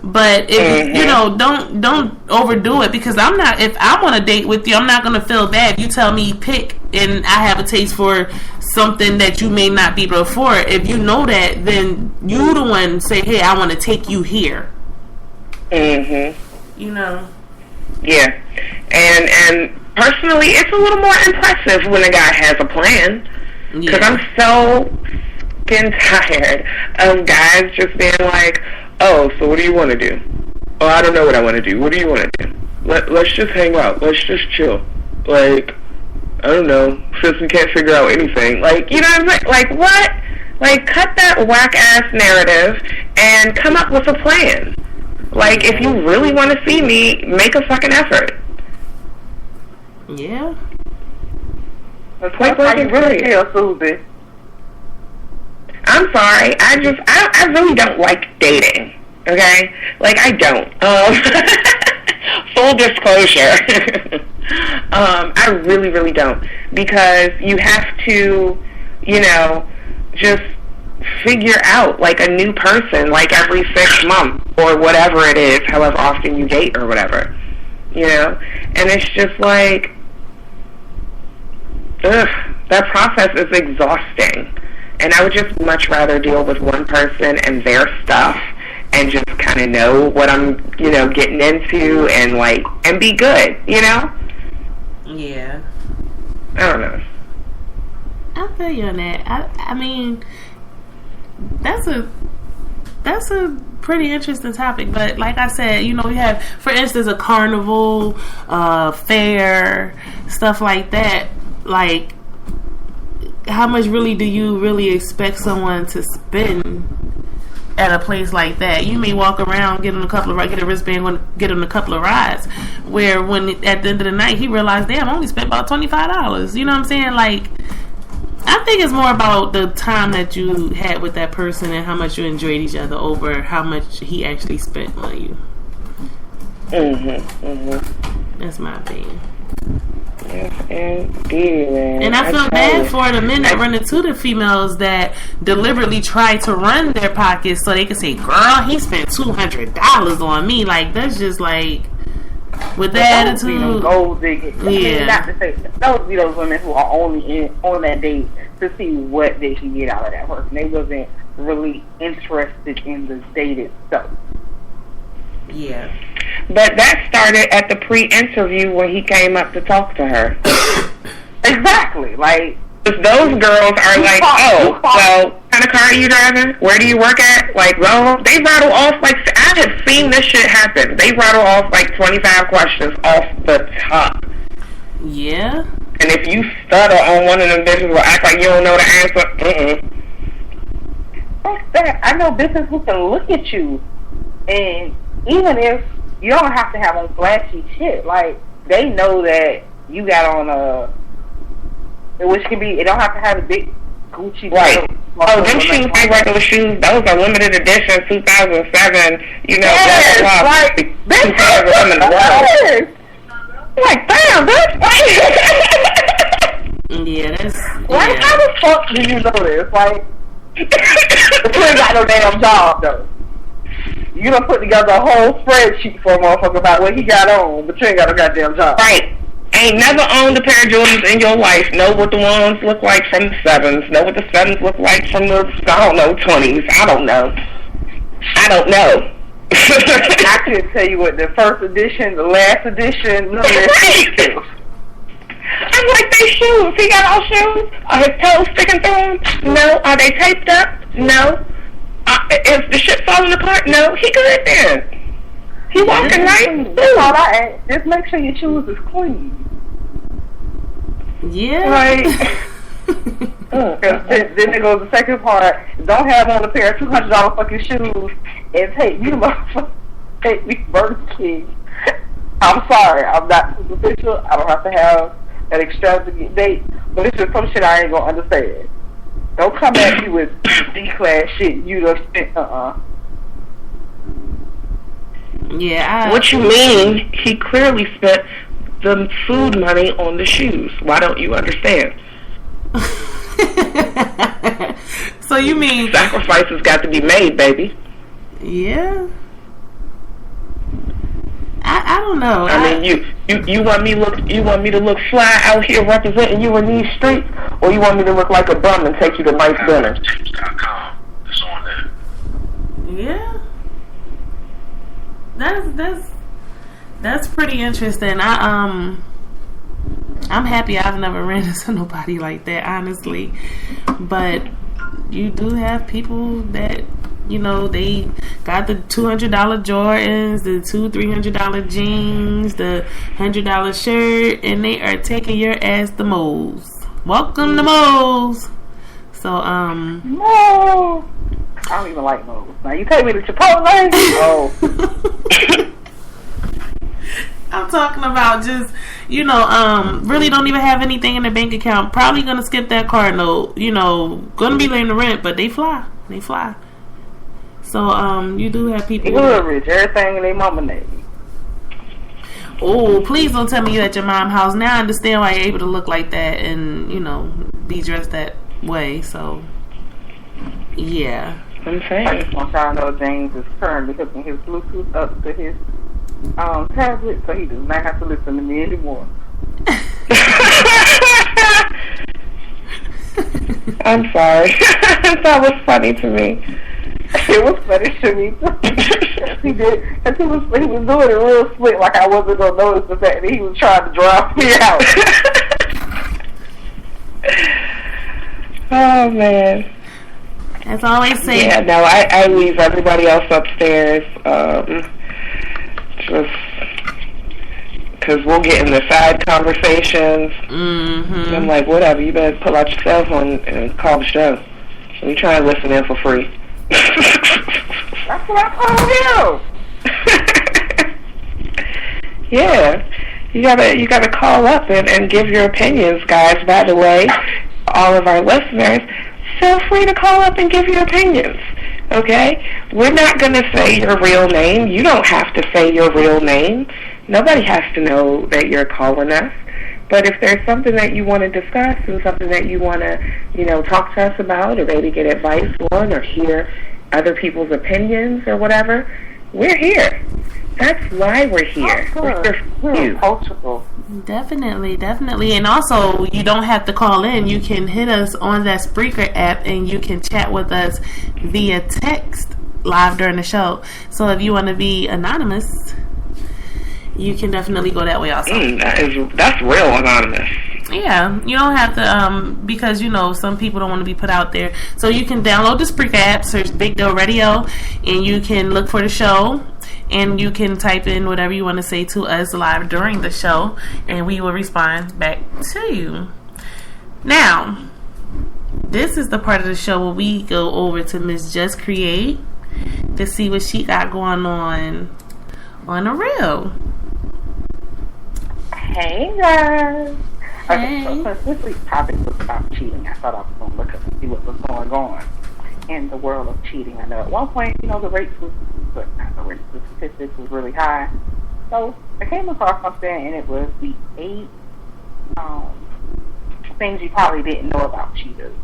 But, if, you know, don't overdo it, because I'm not, if I'm on a date with you, I'm not going to feel bad if you tell me pick and I have a taste for something that you may not be able to afford. If you know that, then you the one say, hey, I want to take you here. You know. Yeah, and personally, it's a little more impressive when a guy has a plan. Because I'm so fucking tired of guys just being like, oh, so what do you want to do? Oh, I don't know what I want to do. What do you want to do? Let's just hang out. Let's just chill. Like, I don't know, since we can't figure out anything. Like, you know what I'm saying? Like, what? Like, cut that whack-ass narrative and come up with a plan. Like, if you really want to see me, make a fucking effort. Yeah. That's how you really feel, Susie. I'm sorry. I really don't like dating. Okay? Like, I don't. Full disclosure. I really, really don't. Because you have to, you know, just figure out, like, a new person, like, every 6 months or whatever it is, however often you date or whatever, you know? And it's just like, ugh, that process is exhausting. And I would just much rather deal with one person and their stuff and just kind of know what I'm, you know, getting into and, like, and be good, you know? Yeah. I don't know. I feel you on that. I mean, that's a pretty interesting topic, but like I said, you know, we have, for instance, a carnival, fair, stuff like that. Like, how much really do you really expect someone to spend at a place like that? You may walk around, get a wristband, get him a couple of rides, where when at the end of the night he realized, damn, I only spent about $25. You know what I'm saying? Like, I think it's more about the time that you had with that person and how much you enjoyed each other over how much he actually spent on you. That's my opinion. Yes, indeed, man. And I feel bad for the men that run into the females that deliberately try to run their pockets so they can say, girl, he spent $200 on me. Like, that's just like, with that attitude. Gold digging. Yeah. Not to say, those be those women who are only on that date to see what they can get out of that person. They wasn't really interested in the date itself. Yeah. But that started at the pre-interview when he came up to talk to her. Exactly. Like, those girls are like, oh, well, what kind of car are you driving? Where do you work at? Like, well, they rattle off, like, I have seen this shit happen. They rattle off, like, 25 questions off the top. Yeah. And if you stutter on one of them bitches will act like you don't know the answer, Fuck that. I know bitches who can look at you, and even if you don't have to have on flashy shit, like, they know that you got on a, which can be, it don't have to have a big Gucci. Right. Oh, them shoes ain't regular shoes. Those are limited edition, 2007, you know, yes, blah, blah, like, blah. Yes. Like, damn, bitch. Yeah, that's... Like, yeah. how the fuck do you know this? Like, but you ain't got no damn job, though. You done put together a whole spreadsheet for a motherfucker about what he got on, but you ain't got no goddamn job. Right. Ain't never owned a pair of Jordans in your life. Know what the ones look like from the 7s. Know what the 7s look like from the, I don't know, 20s. I don't know. I couldn't tell you what the first edition, the last edition, none of that shit. I'm like, they shoes. He got all shoes? Are his toes sticking through them? No. Are they taped up? No. Is the shit falling apart? No. He good then. He walking right. That's all I ask. Just make sure your shoes is clean. Yeah. Right. Then there goes the second part. Don't have on a pair of $200 fucking shoes and take me Burger King. I'm sorry. I'm not superficial. I don't have to have an extravagant date. But it's just some shit I ain't gonna understand. Don't come at me with D-class shit. You done spent, Yeah. What you mean? He clearly spent the food money on the shoes. Why don't you understand? So you mean sacrifices got to be made, baby? Yeah. I don't know. I mean, you want me to look fly out here representing you in these streets, or you want me to look like a bum and take you to nice dinner? It's on there. Yeah. That's pretty interesting. I'm happy I've never ran into nobody like that, honestly. But you do have people that, you know, they got the $200 Jordans, the $300 jeans, the $100 shirt, and they are taking your ass to Moe's. Welcome to Moe's. So No, I don't even like Moe's. Now you take me to Chipotle. Oh. I'm talking about just, you know, really don't even have anything in their bank account. Probably gonna skip that car note. You know, gonna be laying the rent, but they fly. They fly. So you do have people. They hood rich. Everything in their mama name. Oh, please don't tell me you at your mom's house. Now I understand why you're able to look like that and, you know, be dressed that way. So yeah. I'm I saying. just want y'all to know James is currently hooking his Bluetooth up to his tablet, so he does not have to listen to me anymore. I'm sorry. That was funny to me. It was funny to me too. He did, cause he was doing it real slick, like I wasn't gonna notice the fact that he was trying to drive me out. Oh man. As I always say. Yeah, no, I leave everybody else upstairs. Just because we'll get in the side conversations. Mm-hmm. I'm like, whatever, you better pull out your cell phone and call the show. We try and listen in for free. That's what I told him. Yeah, you gotta call up and give your opinions, guys. By the way, all of our listeners, feel free to call up and give your opinions. Okay, we're not gonna say your real name. You don't have to say your real name. Nobody has to know that you're calling us. But if there's something that you want to discuss and something that you want to, you know, talk to us about or maybe get advice on or hear other people's opinions or whatever, we're here. That's why we're here. We're here for you. Approachable. Definitely. And also, you don't have to call in. You can hit us on that Spreaker app and you can chat with us via text live during the show. So if you want to be anonymous, you can definitely go that way also. That's real anonymous. Yeah, you don't have to, because, you know, some people don't want to be put out there. So you can download the Spreaker app, search Big Deal Radio, and you can look for the show, and you can type in whatever you want to say to us live during the show, and we will respond back to you. Now, this is the part of the show where we go over to Miss Just Create to see what she got going on the real. Hey guys. Okay, Hey. so this week's topic was about cheating. I thought I was going to look up and see what was going on in the world of cheating. I know at one point, you know, the statistics was really high. So I came across something, and it was the 8 things you probably didn't know about cheaters.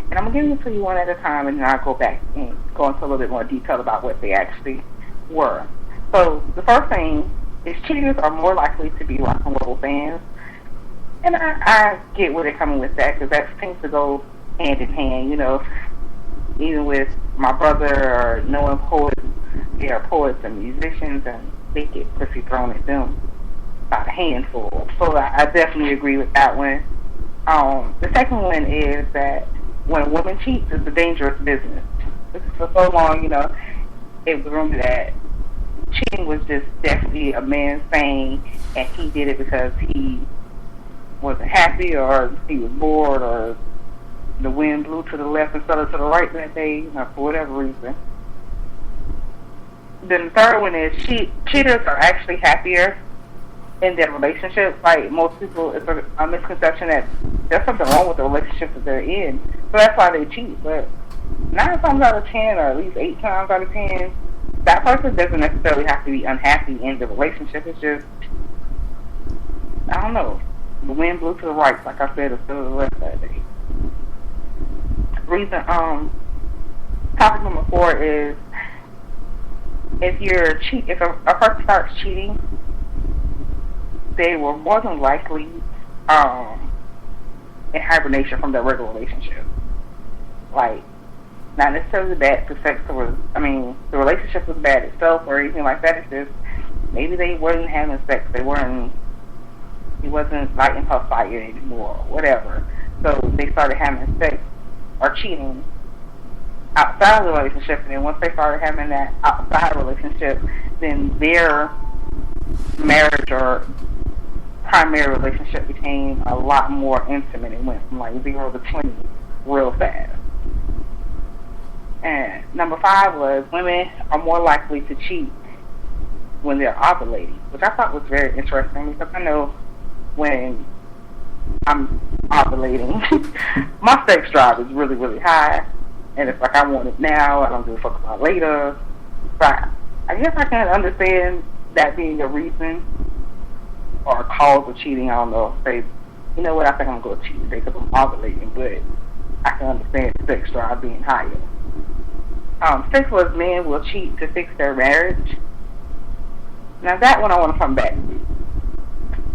And I'm going to give them to you one at a time, and then I'll go back and go into a little bit more detail about what they actually were. So the first thing is cheaters are more likely to be rock and roll fans. And I get where they're coming with that, because that seems to go hand in hand, you know. Even with my brother or knowing poets, they are poets and musicians, and they get pussy thrown at them by the handful. So I definitely agree with that one. The second one is that when a woman cheats, it's a dangerous business. For so long, you know, it was rumored that cheating was just definitely a man's thing, and he did it because he wasn't happy, or he was bored, or the wind blew to the left instead of to the right that day, you know, for whatever reason. Then the third one is cheaters are actually happier in their relationships. Like most people, it's a misconception that there's something wrong with the relationship that they're in, so that's why they cheat. But 9 times out of 10, or at least 8 times out of 10, that person doesn't necessarily have to be unhappy in the relationship. It's just, I don't know, the wind blew to the right, like I said, instead of the left that day. Reason, topic number 4 is, if a person starts cheating, they were more than likely in hibernation from their regular relationship. Like, not necessarily bad because the relationship was bad itself or anything like that. It's just maybe they weren't having sex. He wasn't lighting her fire anymore, or whatever. So they started having sex or cheating outside of the relationship, and then once they started having that outside relationship, then their marriage or primary relationship became a lot more intimate. It went from like 0 to 20 real fast. And number 5 was women are more likely to cheat when they're ovulating, which I thought was very interesting because I know when I'm ovulating, my sex drive is really, really high. And it's like I want it now, I don't give a fuck about later. But I guess I can understand that being a reason or a cause of cheating. I don't know. Say, you know what, I think I'm going to cheat today because I'm ovulating, but I can understand sex drive being higher. 6 was men will cheat to fix their marriage. Now that one I want to come back to.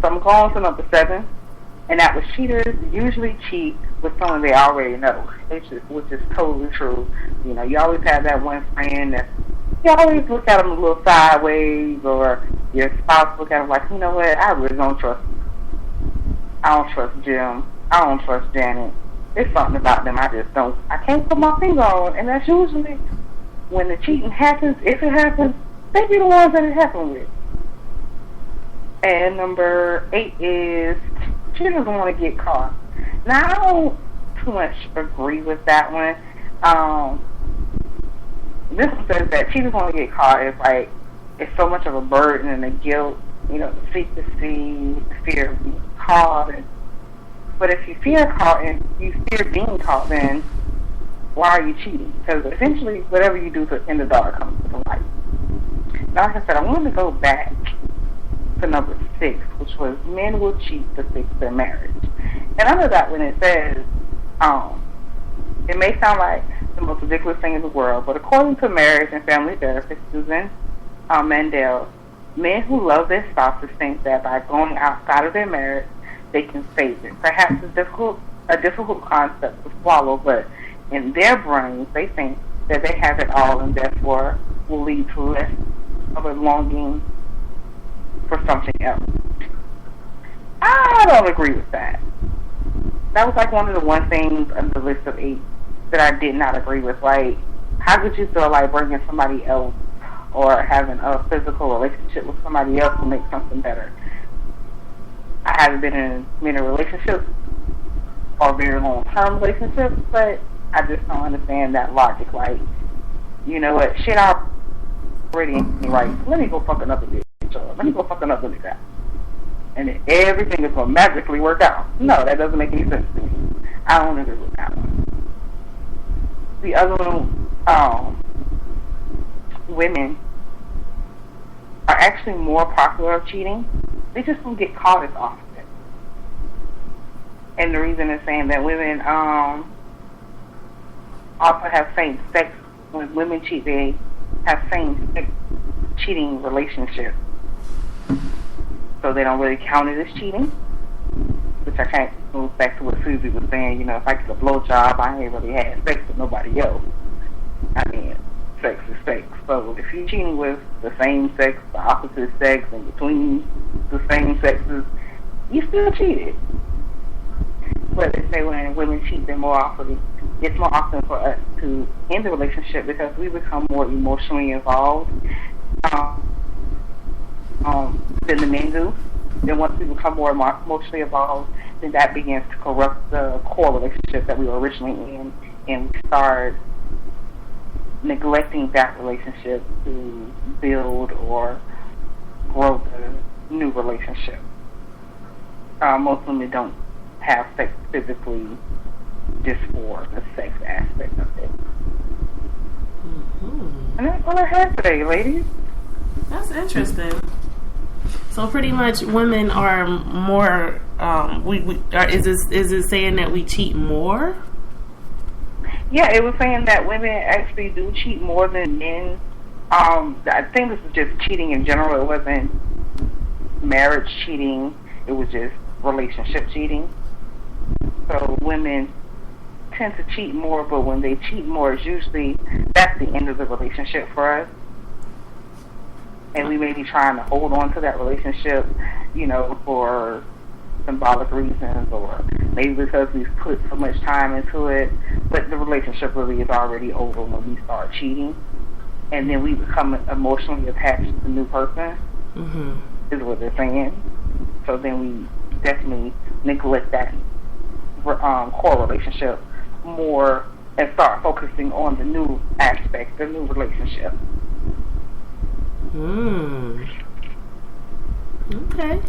So I'm going to number 7, and that was cheaters usually cheat with someone they already know, which is totally true. You know, you always have that one friend that you always look at them a little sideways, or your spouse look at them like, you know what, I really don't trust them. I don't trust Jim. I don't trust Janet. There's something about them I can't put my finger on, and that's usually when the cheating happens. If it happens, they be the ones that it happened with. And number 8 is cheaters don't want to get caught. Now, I don't too much agree with that one. This one says that cheaters want to get caught is like, it's so much of a burden and the guilt, you know, the secrecy, the fear of being caught. But if you fear being caught, then why are you cheating? Because essentially, whatever you do in the dark comes to the light. Now, like I said, I wanted to go back to number 6, which was men will cheat to fix their marriage. And under that one it says, it may sound like the most ridiculous thing in the world, but according to marriage and family therapist Susan Mandel, men who love their spouses think that by going outside of their marriage, they can save it. Perhaps it's a difficult concept to swallow, but in their brains, they think that they have it all and therefore will lead to less of a longing for something else. I don't agree with that. That was like one of the one things on the list of 8 that I did not agree with. Like, how could you feel like bringing somebody else or having a physical relationship with somebody else to make something better? I haven't been in many relationships or very long-term relationships, but I just don't understand that logic. Like, you know what, shit already ain't right. Let me go fuck another bitch, or let me go fuck another nigga. And then everything is going to magically work out. No, that doesn't make any sense to me. I don't agree with that one. The other one, women are actually more popular of cheating. They just don't get caught as often. And the reason is saying that women also have same sex. When women cheat, they have same sex cheating relationships. So they don't really count it as cheating. Which I can't go back to what Susie was saying. You know, if I get a blowjob, I ain't really had sex with nobody else. I mean, sex is sex. So if you're cheating with the same sex, the opposite sex, and between the same sexes, you still cheated. But they say when women cheat, it's more often for us to end the relationship because we become more emotionally involved than the men do. Then once we become more emotionally involved, then that begins to corrupt the core relationship that we were originally in, and we start neglecting that relationship to build or grow the new relationship. Most women don't have sex physically just for the sex aspect of it. Mm-hmm. And that's all I have today, ladies. That's interesting. So pretty much, women are more. Is it saying that we cheat more? Yeah, it was saying that women actually do cheat more than men. I think this is just cheating in general. It wasn't marriage cheating. It was just relationship cheating. So women tend to cheat more, but when they cheat more, it's usually that's the end of the relationship for us. And we may be trying to hold on to that relationship, for symbolic reasons, or maybe because we've put so much time into it, but the relationship really is already over when we start cheating. And then we become emotionally attached to the new person, is what they're saying. So then we definitely neglect that core relationship more and start focusing on the new aspect, the new relationship. Okay.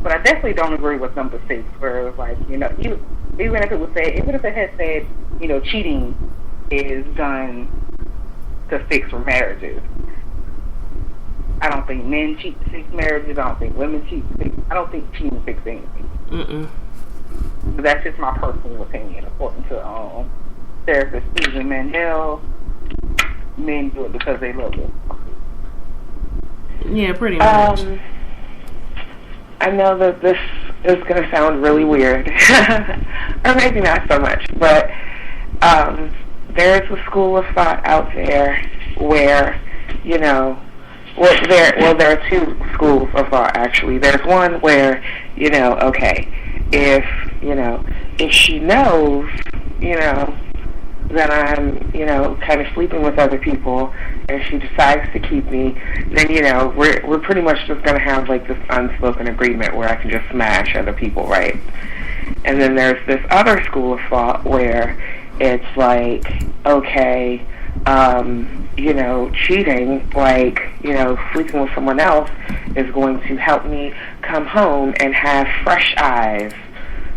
But I definitely don't agree with number 6, where it was like, even if it had said, cheating is done to fix marriages. I don't think men cheat to fix marriages. I don't think women cheat to fix. I don't think cheating fixes anything. But that's just my personal opinion, according to therapist Susan Mandel. Men do it because they love it. Yeah, pretty much. I know that this is going to sound really weird, or maybe not so much, but there is a school of thought out there where, there are 2 schools of thought, actually. There's one where, if she knows, that I'm, kind of sleeping with other people, and she decides to keep me, then, we're pretty much just going to have, like, this unspoken agreement where I can just smash other people, right? And then there's this other school of thought where it's like, okay, cheating, like, sleeping with someone else is going to help me come home and have fresh eyes,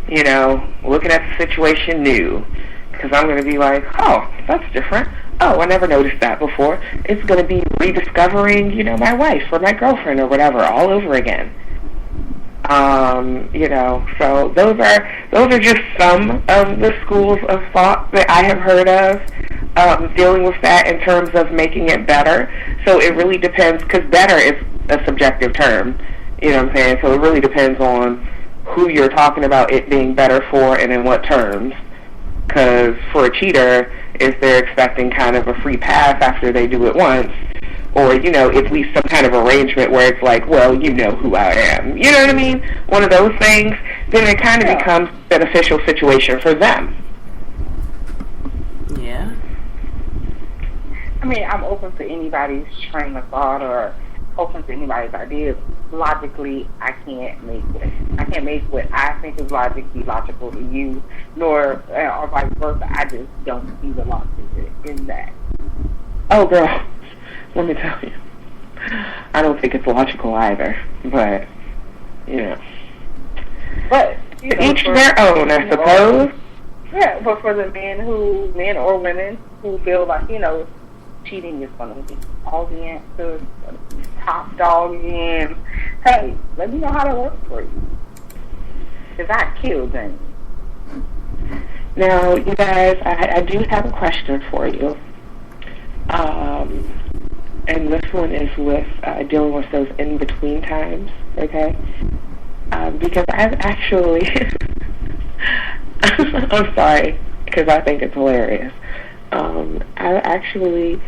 looking at the situation new. Because I'm going to be like, oh, that's different. Oh, I never noticed that before. It's going to be rediscovering, my wife or my girlfriend or whatever all over again. So those are just some of the schools of thought that I have heard of dealing with that in terms of making it better. So it really depends, because better is a subjective term, you know what I'm saying? So it really depends on who you're talking about it being better for and in what terms. Because for a cheater, if they're expecting kind of a free pass after they do it once, or, at least some kind of arrangement where it's like, well, you know who I am. You know what I mean? One of those things, then it kind of becomes a beneficial situation for them. Yeah. I mean, I'm open to anybody's train of thought or open to anybody's ideas. Logically, I can't make what I think is logically logical to you, nor or vice versa. I just don't see the logic in that. Oh, girl, let me tell you, I don't think it's logical either. But but each their own, I suppose. Yeah, but for the men or women who feel like cheating is going to be all the answers, top dog in. Hey, let me know how that works for you. Because I killed them. Now, you guys, I do have a question for you. And this one is with dealing with those in-between times, okay? Because I've actually... I'm sorry, because I think it's hilarious. I actually,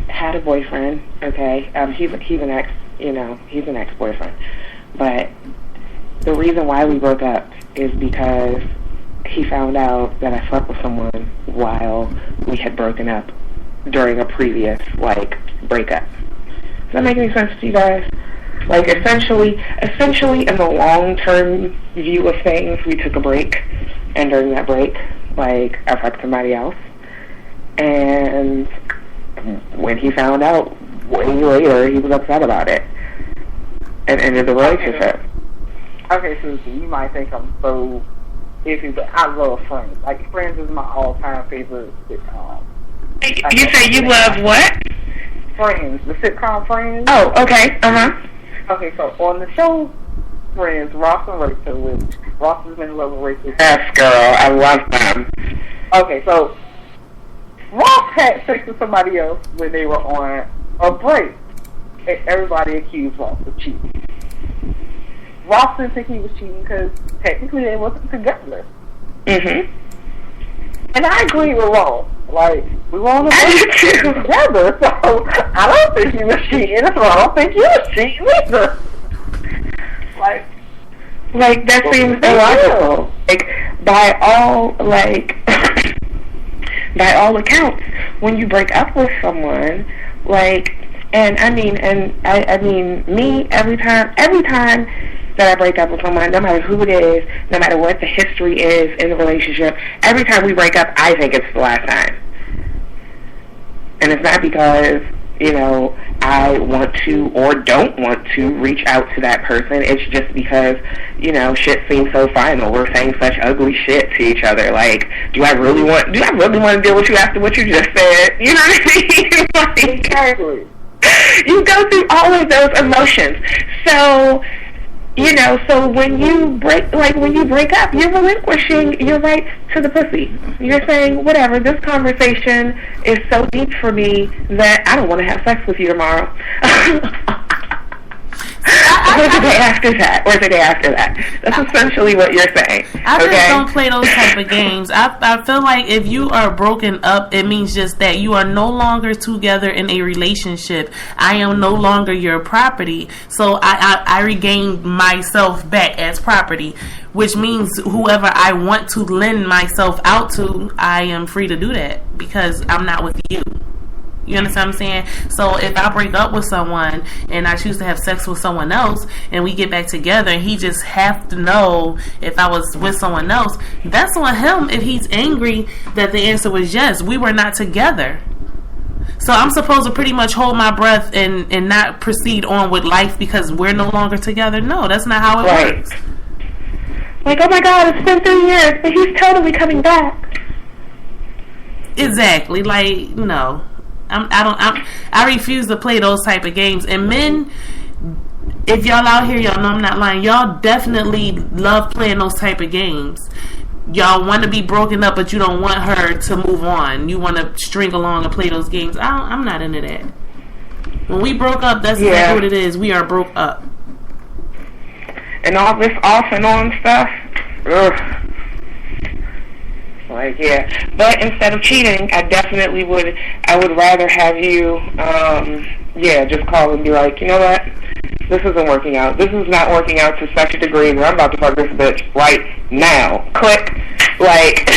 had a boyfriend, okay? He's an ex-boyfriend. But the reason why we broke up is because he found out that I slept with someone while we had broken up during a previous, breakup. Does that make any sense to you guys? Essentially, in the long-term view of things, we took a break, and during that break, I fucked somebody else. And when he found out, way later, he was upset about it and ended the relationship. Okay, Susie, you might think I'm so iffy, but I love Friends. Friends is my all-time favorite sitcom. You say you love what? Friends, the sitcom Friends. Oh, okay. Okay, so on the show Friends, Ross and Rachel, which Ross has been in love with Rachel. Yes, girl. I love them. Okay, so Ross had sex with somebody else when they were on a break. And everybody accused Ross of cheating. Ross didn't think he was cheating because technically they wasn't together. Mm-hmm. And I agree with Ross. Like, we were on a break together, so I don't think he was cheating, so I don't think you was cheating either. Like that seems illogical. Like, by all accounts, when you break up with someone, like, and I mean, me, every time that I break up with someone, no matter who it is, no matter what the history is in the relationship, every time we break up, I think it's the last time. And it's not because, you know, I want to or don't want to reach out to that person. It's just because, you know, shit seems so final. We're saying such ugly shit to each other. Like, do I really want to deal with you after what you just said? You know what I mean? Like, Exactly. You go through all of those emotions. So, you know, so when you break up, you're relinquishing your rights to the pussy. You're saying, whatever, this conversation is so deep for me that I don't want to have sex with you tomorrow. Or the day after that. That's essentially what you're saying. I just don't play those type of games. I feel like if you are broken up, it means just that you are no longer together in a relationship. I am no longer your property. So I regain myself back as property, which means whoever I want to lend myself out to, I am free to do that because I'm not with you. You understand what I'm saying? So if I break up with someone and I choose to have sex with someone else and we get back together and he just have to know if I was with someone else, that's on him if he's angry that the answer was yes. We were not together. So I'm supposed to pretty much hold my breath and not proceed on with life because we're no longer together? No, that's not how it works. Like, oh my God, it's been 3 years, but he's totally coming back. Exactly. Like, no. I refuse to play those type of games. And men, if y'all out here, y'all know I'm not lying. Y'all definitely love playing those type of games. Y'all want to be broken up, but you don't want her to move on. You want to string along and play those games. I'm not into that. When we broke up, that's exactly what it is. We are broke up. And all this off and on stuff. Ugh. Like, yeah. But instead of cheating, I definitely would rather have you, just call and be like, you know what? This isn't working out. This is not working out to such a degree where I'm about to fuck this bitch right now. Click. Like,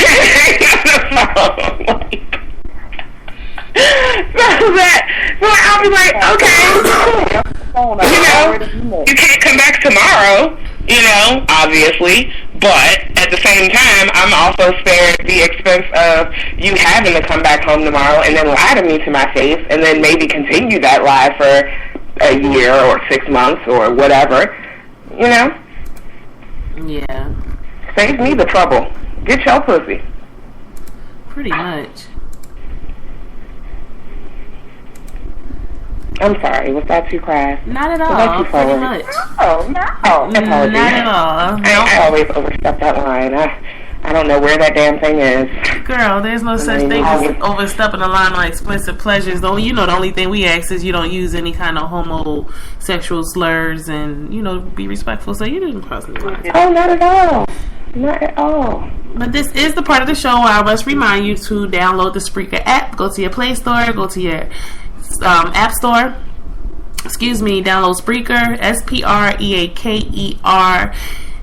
so I'll be like, okay, you can't come back tomorrow, obviously, but at the same time, I'm also spared the expense of you having to come back home tomorrow and then lie to me to my face and then maybe continue that lie for a year or 6 months or whatever, Yeah. Save me the trouble. Get your pussy. Pretty much. I'm sorry, was that too crass? Not at all. Pretty much. No. Not at all. I always overstep that line. I don't know where that damn thing is. Girl, there's no such thing as overstepping the line on explicit pleasures. The only thing we ask is you don't use any kind of homosexual slurs and, be respectful. So you didn't cross the line. Oh, not at all. Not at all. But this is the part of the show where I must remind you to download the Spreaker app. Go to your Play Store. Go to your App Store. Download Spreaker. SPREAKER.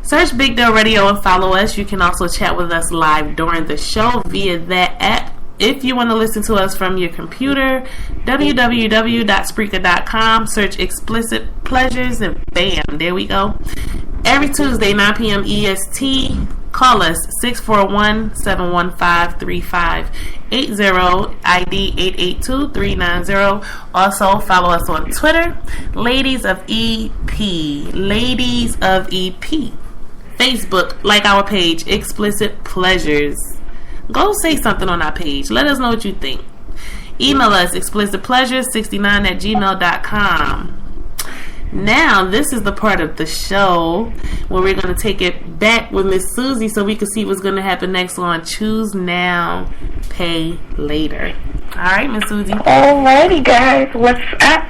Search Big Deal Radio and follow us. You can also chat with us live during the show via that app. If you want to listen to us from your computer, www.Spreaker.com. Search Explicit Pleasures and bam, there we go. Every Tuesday, 9 p.m. EST. Call us 641-715-3580, ID 882-390. Also, follow us on Twitter, Ladies of EP. Ladies of EP. Facebook, like our page, Explicit Pleasures. Go say something on our page. Let us know what you think. Email us, explicitpleasures69@gmail.com. Now, this is the part of the show where we're going to take it back with Miss Susie so we can see what's going to happen next on Choose Now, Pay Later. All right, Miss Susie. Alrighty, guys. What's up?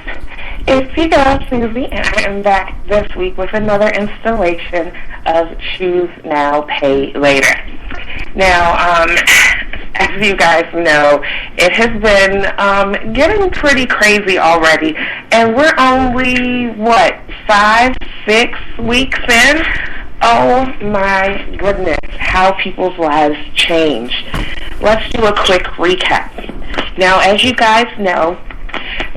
It's your girl, Susie, and I am back this week with another installation of Choose Now, Pay Later. Now, as you guys know, it has been getting pretty crazy already, and we're only, 5-6 weeks in? Oh my goodness, how people's lives change. Let's do a quick recap. Now, as you guys know,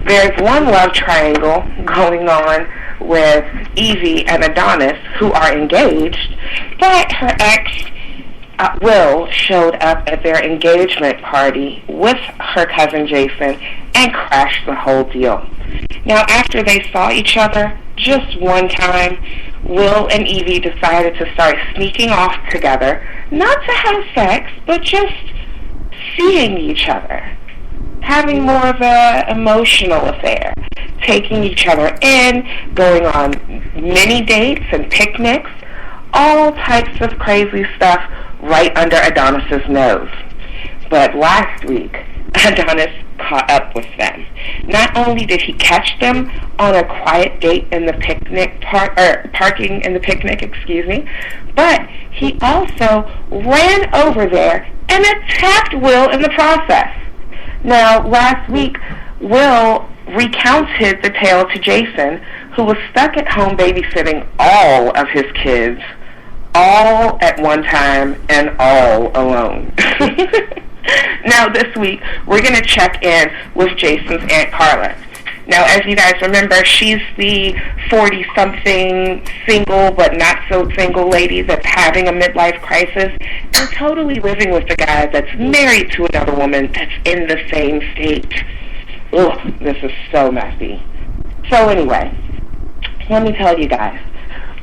there's one love triangle going on with Evie and Adonis, who are engaged, but her ex, Will, showed up at their engagement party with her cousin Jason and crashed the whole deal. Now, after they saw each other just one time, Will and Evie decided to start sneaking off together, not to have sex, but just seeing each other, having more of an emotional affair, taking each other in, going on mini dates and picnics, all types of crazy stuff right under Adonis's nose. But last week, Adonis caught up with them. Not only did he catch them on a quiet date in the picnic parking in the picnic, but he also ran over there and attacked Will in the process. Now, last week, Will recounted the tale to Jason, who was stuck at home babysitting all of his kids, all at one time and all alone. Now, this week, we're going to check in with Jason's Aunt Carla. Now, as you guys remember, she's the 40-something single but not so single lady that's having a midlife crisis and totally living with the guy that's married to another woman that's in the same state. Ugh, this is so messy. So anyway, let me tell you guys,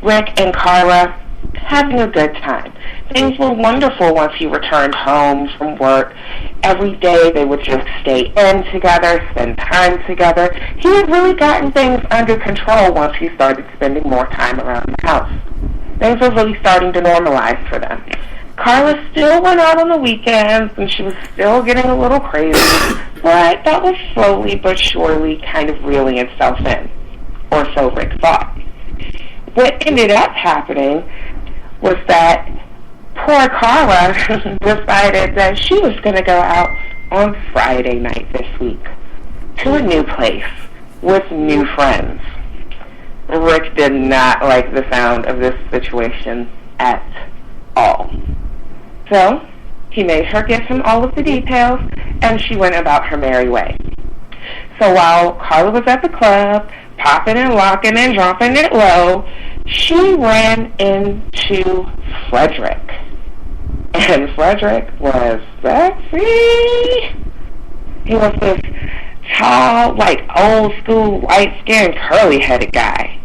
Rick and Carla having a good time. Things were wonderful once he returned home from work. Every day they would just stay in together, spend time together. He had really gotten things under control once he started spending more time around the house. Things were really starting to normalize for them. Carla still went out on the weekends, and she was still getting a little crazy, but that was slowly but surely kind of reeling itself in, or so Rick thought. What ended up happening was that poor Carla decided that she was going to go out on Friday night this week to a new place with new friends. Rick did not like the sound of this situation at all. So he made her give him all of the details, and she went about her merry way. So while Carla was at the club, popping and locking and dropping it low, she ran into Frederick. And Frederick was sexy. He was this tall, old school, light-skinned, curly-headed guy.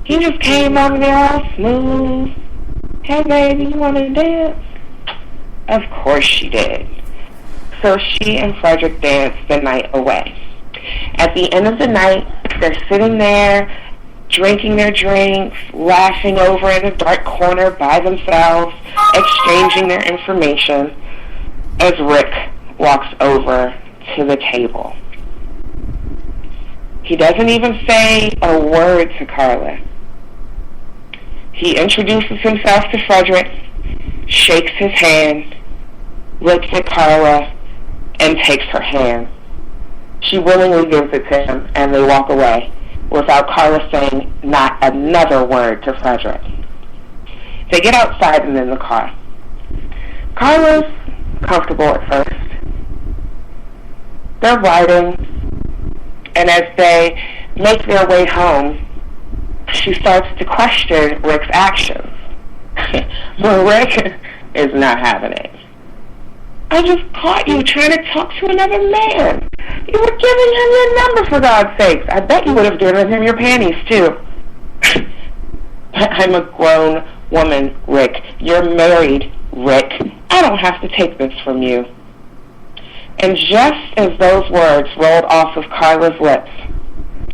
He just came over there all smooth. Hey, baby, you want to dance? Of course she did. So she and Frederick danced the night away. At the end of the night, they're sitting there, drinking their drinks, laughing over in a dark corner by themselves, exchanging their information, as Rick walks over to the table. He doesn't even say a word to Carla. He introduces himself to Frederick, shakes his hand, looks at Carla, and takes her hand. She willingly gives it to him, and they walk away without Carla saying not another word to Frederick. They get outside and in the car. Carla's comfortable at first. They're riding, and as they make their way home, she starts to question Rick's actions. But Rick is not having it. I just caught you trying to talk to another man. You were giving him your number, for God's sakes. I bet you would have given him your panties, too. I'm a grown woman, Rick. You're married, Rick. I don't have to take this from you. And just as those words rolled off of Carla's lips,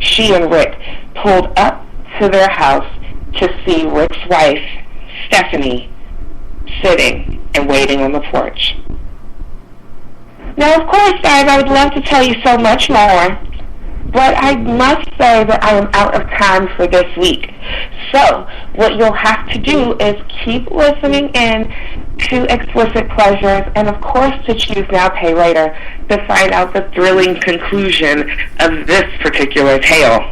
she and Rick pulled up to their house to see Rick's wife, Stephanie, sitting and waiting on the porch. Now, of course, guys, I would love to tell you so much more, but I must say that I am out of time for this week. So, what you'll have to do is keep listening in to Explicit Pleasures, and of course to Choose Now, Pay Later to find out the thrilling conclusion of this particular tale.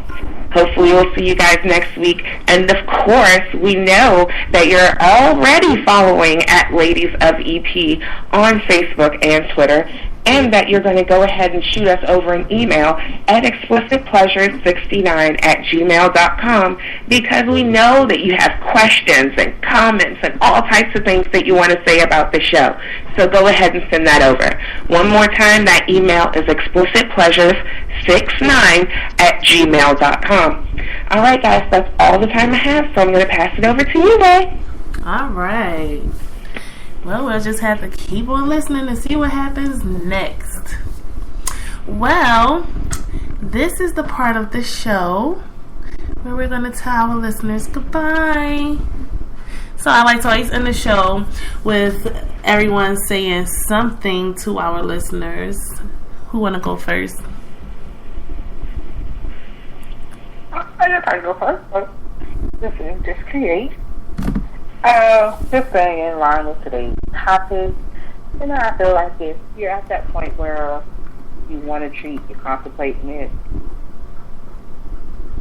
Hopefully we'll see you guys next week. And of course, we know that you're already following at Ladies of EP on Facebook and Twitter, and that you're going to go ahead and shoot us over an email at explicitpleasures69@gmail.com, because we know that you have questions and comments and all types of things that you want to say about the show. So go ahead and send that over. One more time, that email is explicitpleasures69@gmail.com. All right, guys, that's all the time I have, so I'm going to pass it over to you, Ray. All right. Well, we'll just have to keep on listening and see what happens next. Well, this is the part of the show where we're going to tell our listeners goodbye. So I like to always end the show with everyone saying something to our listeners. Who want to go first? I go first. Just create. Just saying in line with today's topic, I feel like if you're at that point where you want to treat, you're contemplating it,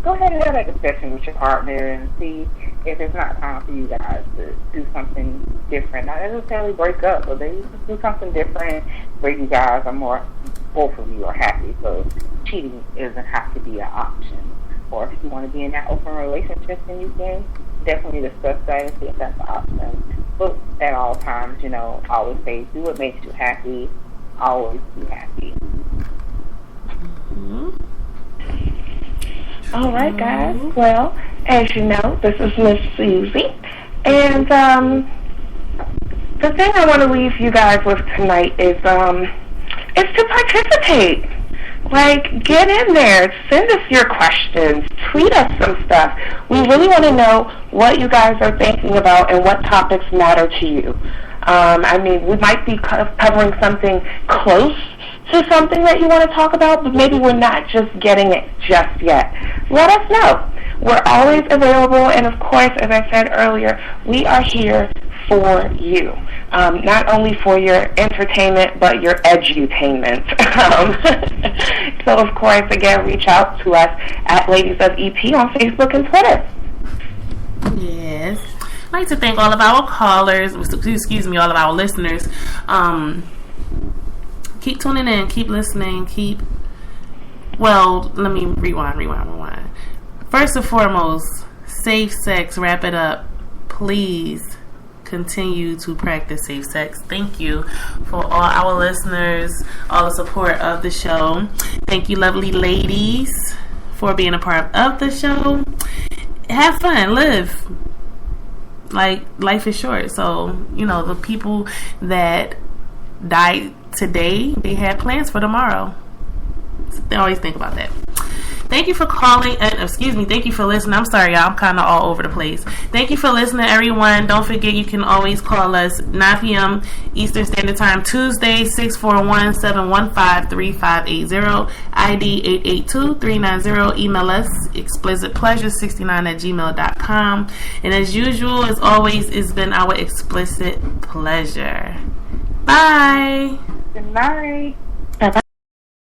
go ahead and have that discussion with your partner and see if it's not time for you guys to do something different. Not necessarily break up, but maybe do something different where you guys are more, both of you are happy. So cheating doesn't have to be an option. Or if you want to be in that open relationship, then you can definitely discuss that and see if that's an option. But at all times, always say, do what makes you happy. Always be happy. Mm-hmm. All right, guys. Well, as you know, this is Miss Susie. And the thing I want to leave you guys with tonight is to participate. Like, get in there, send us your questions, tweet us some stuff. We really want to know what you guys are thinking about and what topics matter to you. We might be covering something close to something that you want to talk about, but maybe we're not just getting it just yet. Let us know. We're always available, and of course, as I said earlier, we are here for you. Not only for your entertainment, but your edutainment. So, of course, again, reach out to us at Ladies of EP on Facebook and Twitter. Yes. I'd like to thank all of our callers, all of our listeners. Keep tuning in, keep listening, let me rewind. First and foremost, safe sex, wrap it up. Please continue to practice safe sex. Thank you for all our listeners, all the support of the show. Thank you, lovely ladies, for being a part of the show. Have fun, live. Like, life is short, so the people that died today, they had plans for tomorrow. So they always think about that. Thank you for calling, thank you for listening. I'm sorry, y'all, I'm kind of all over the place. Thank you for listening, everyone. Don't forget, you can always call us 9 p.m. Eastern Standard Time, Tuesday, 641-715-3580, ID 882-390. Email us, explicitpleasures69@gmail.com. And as usual, as always, it's been our explicit pleasure. Bye. Good night.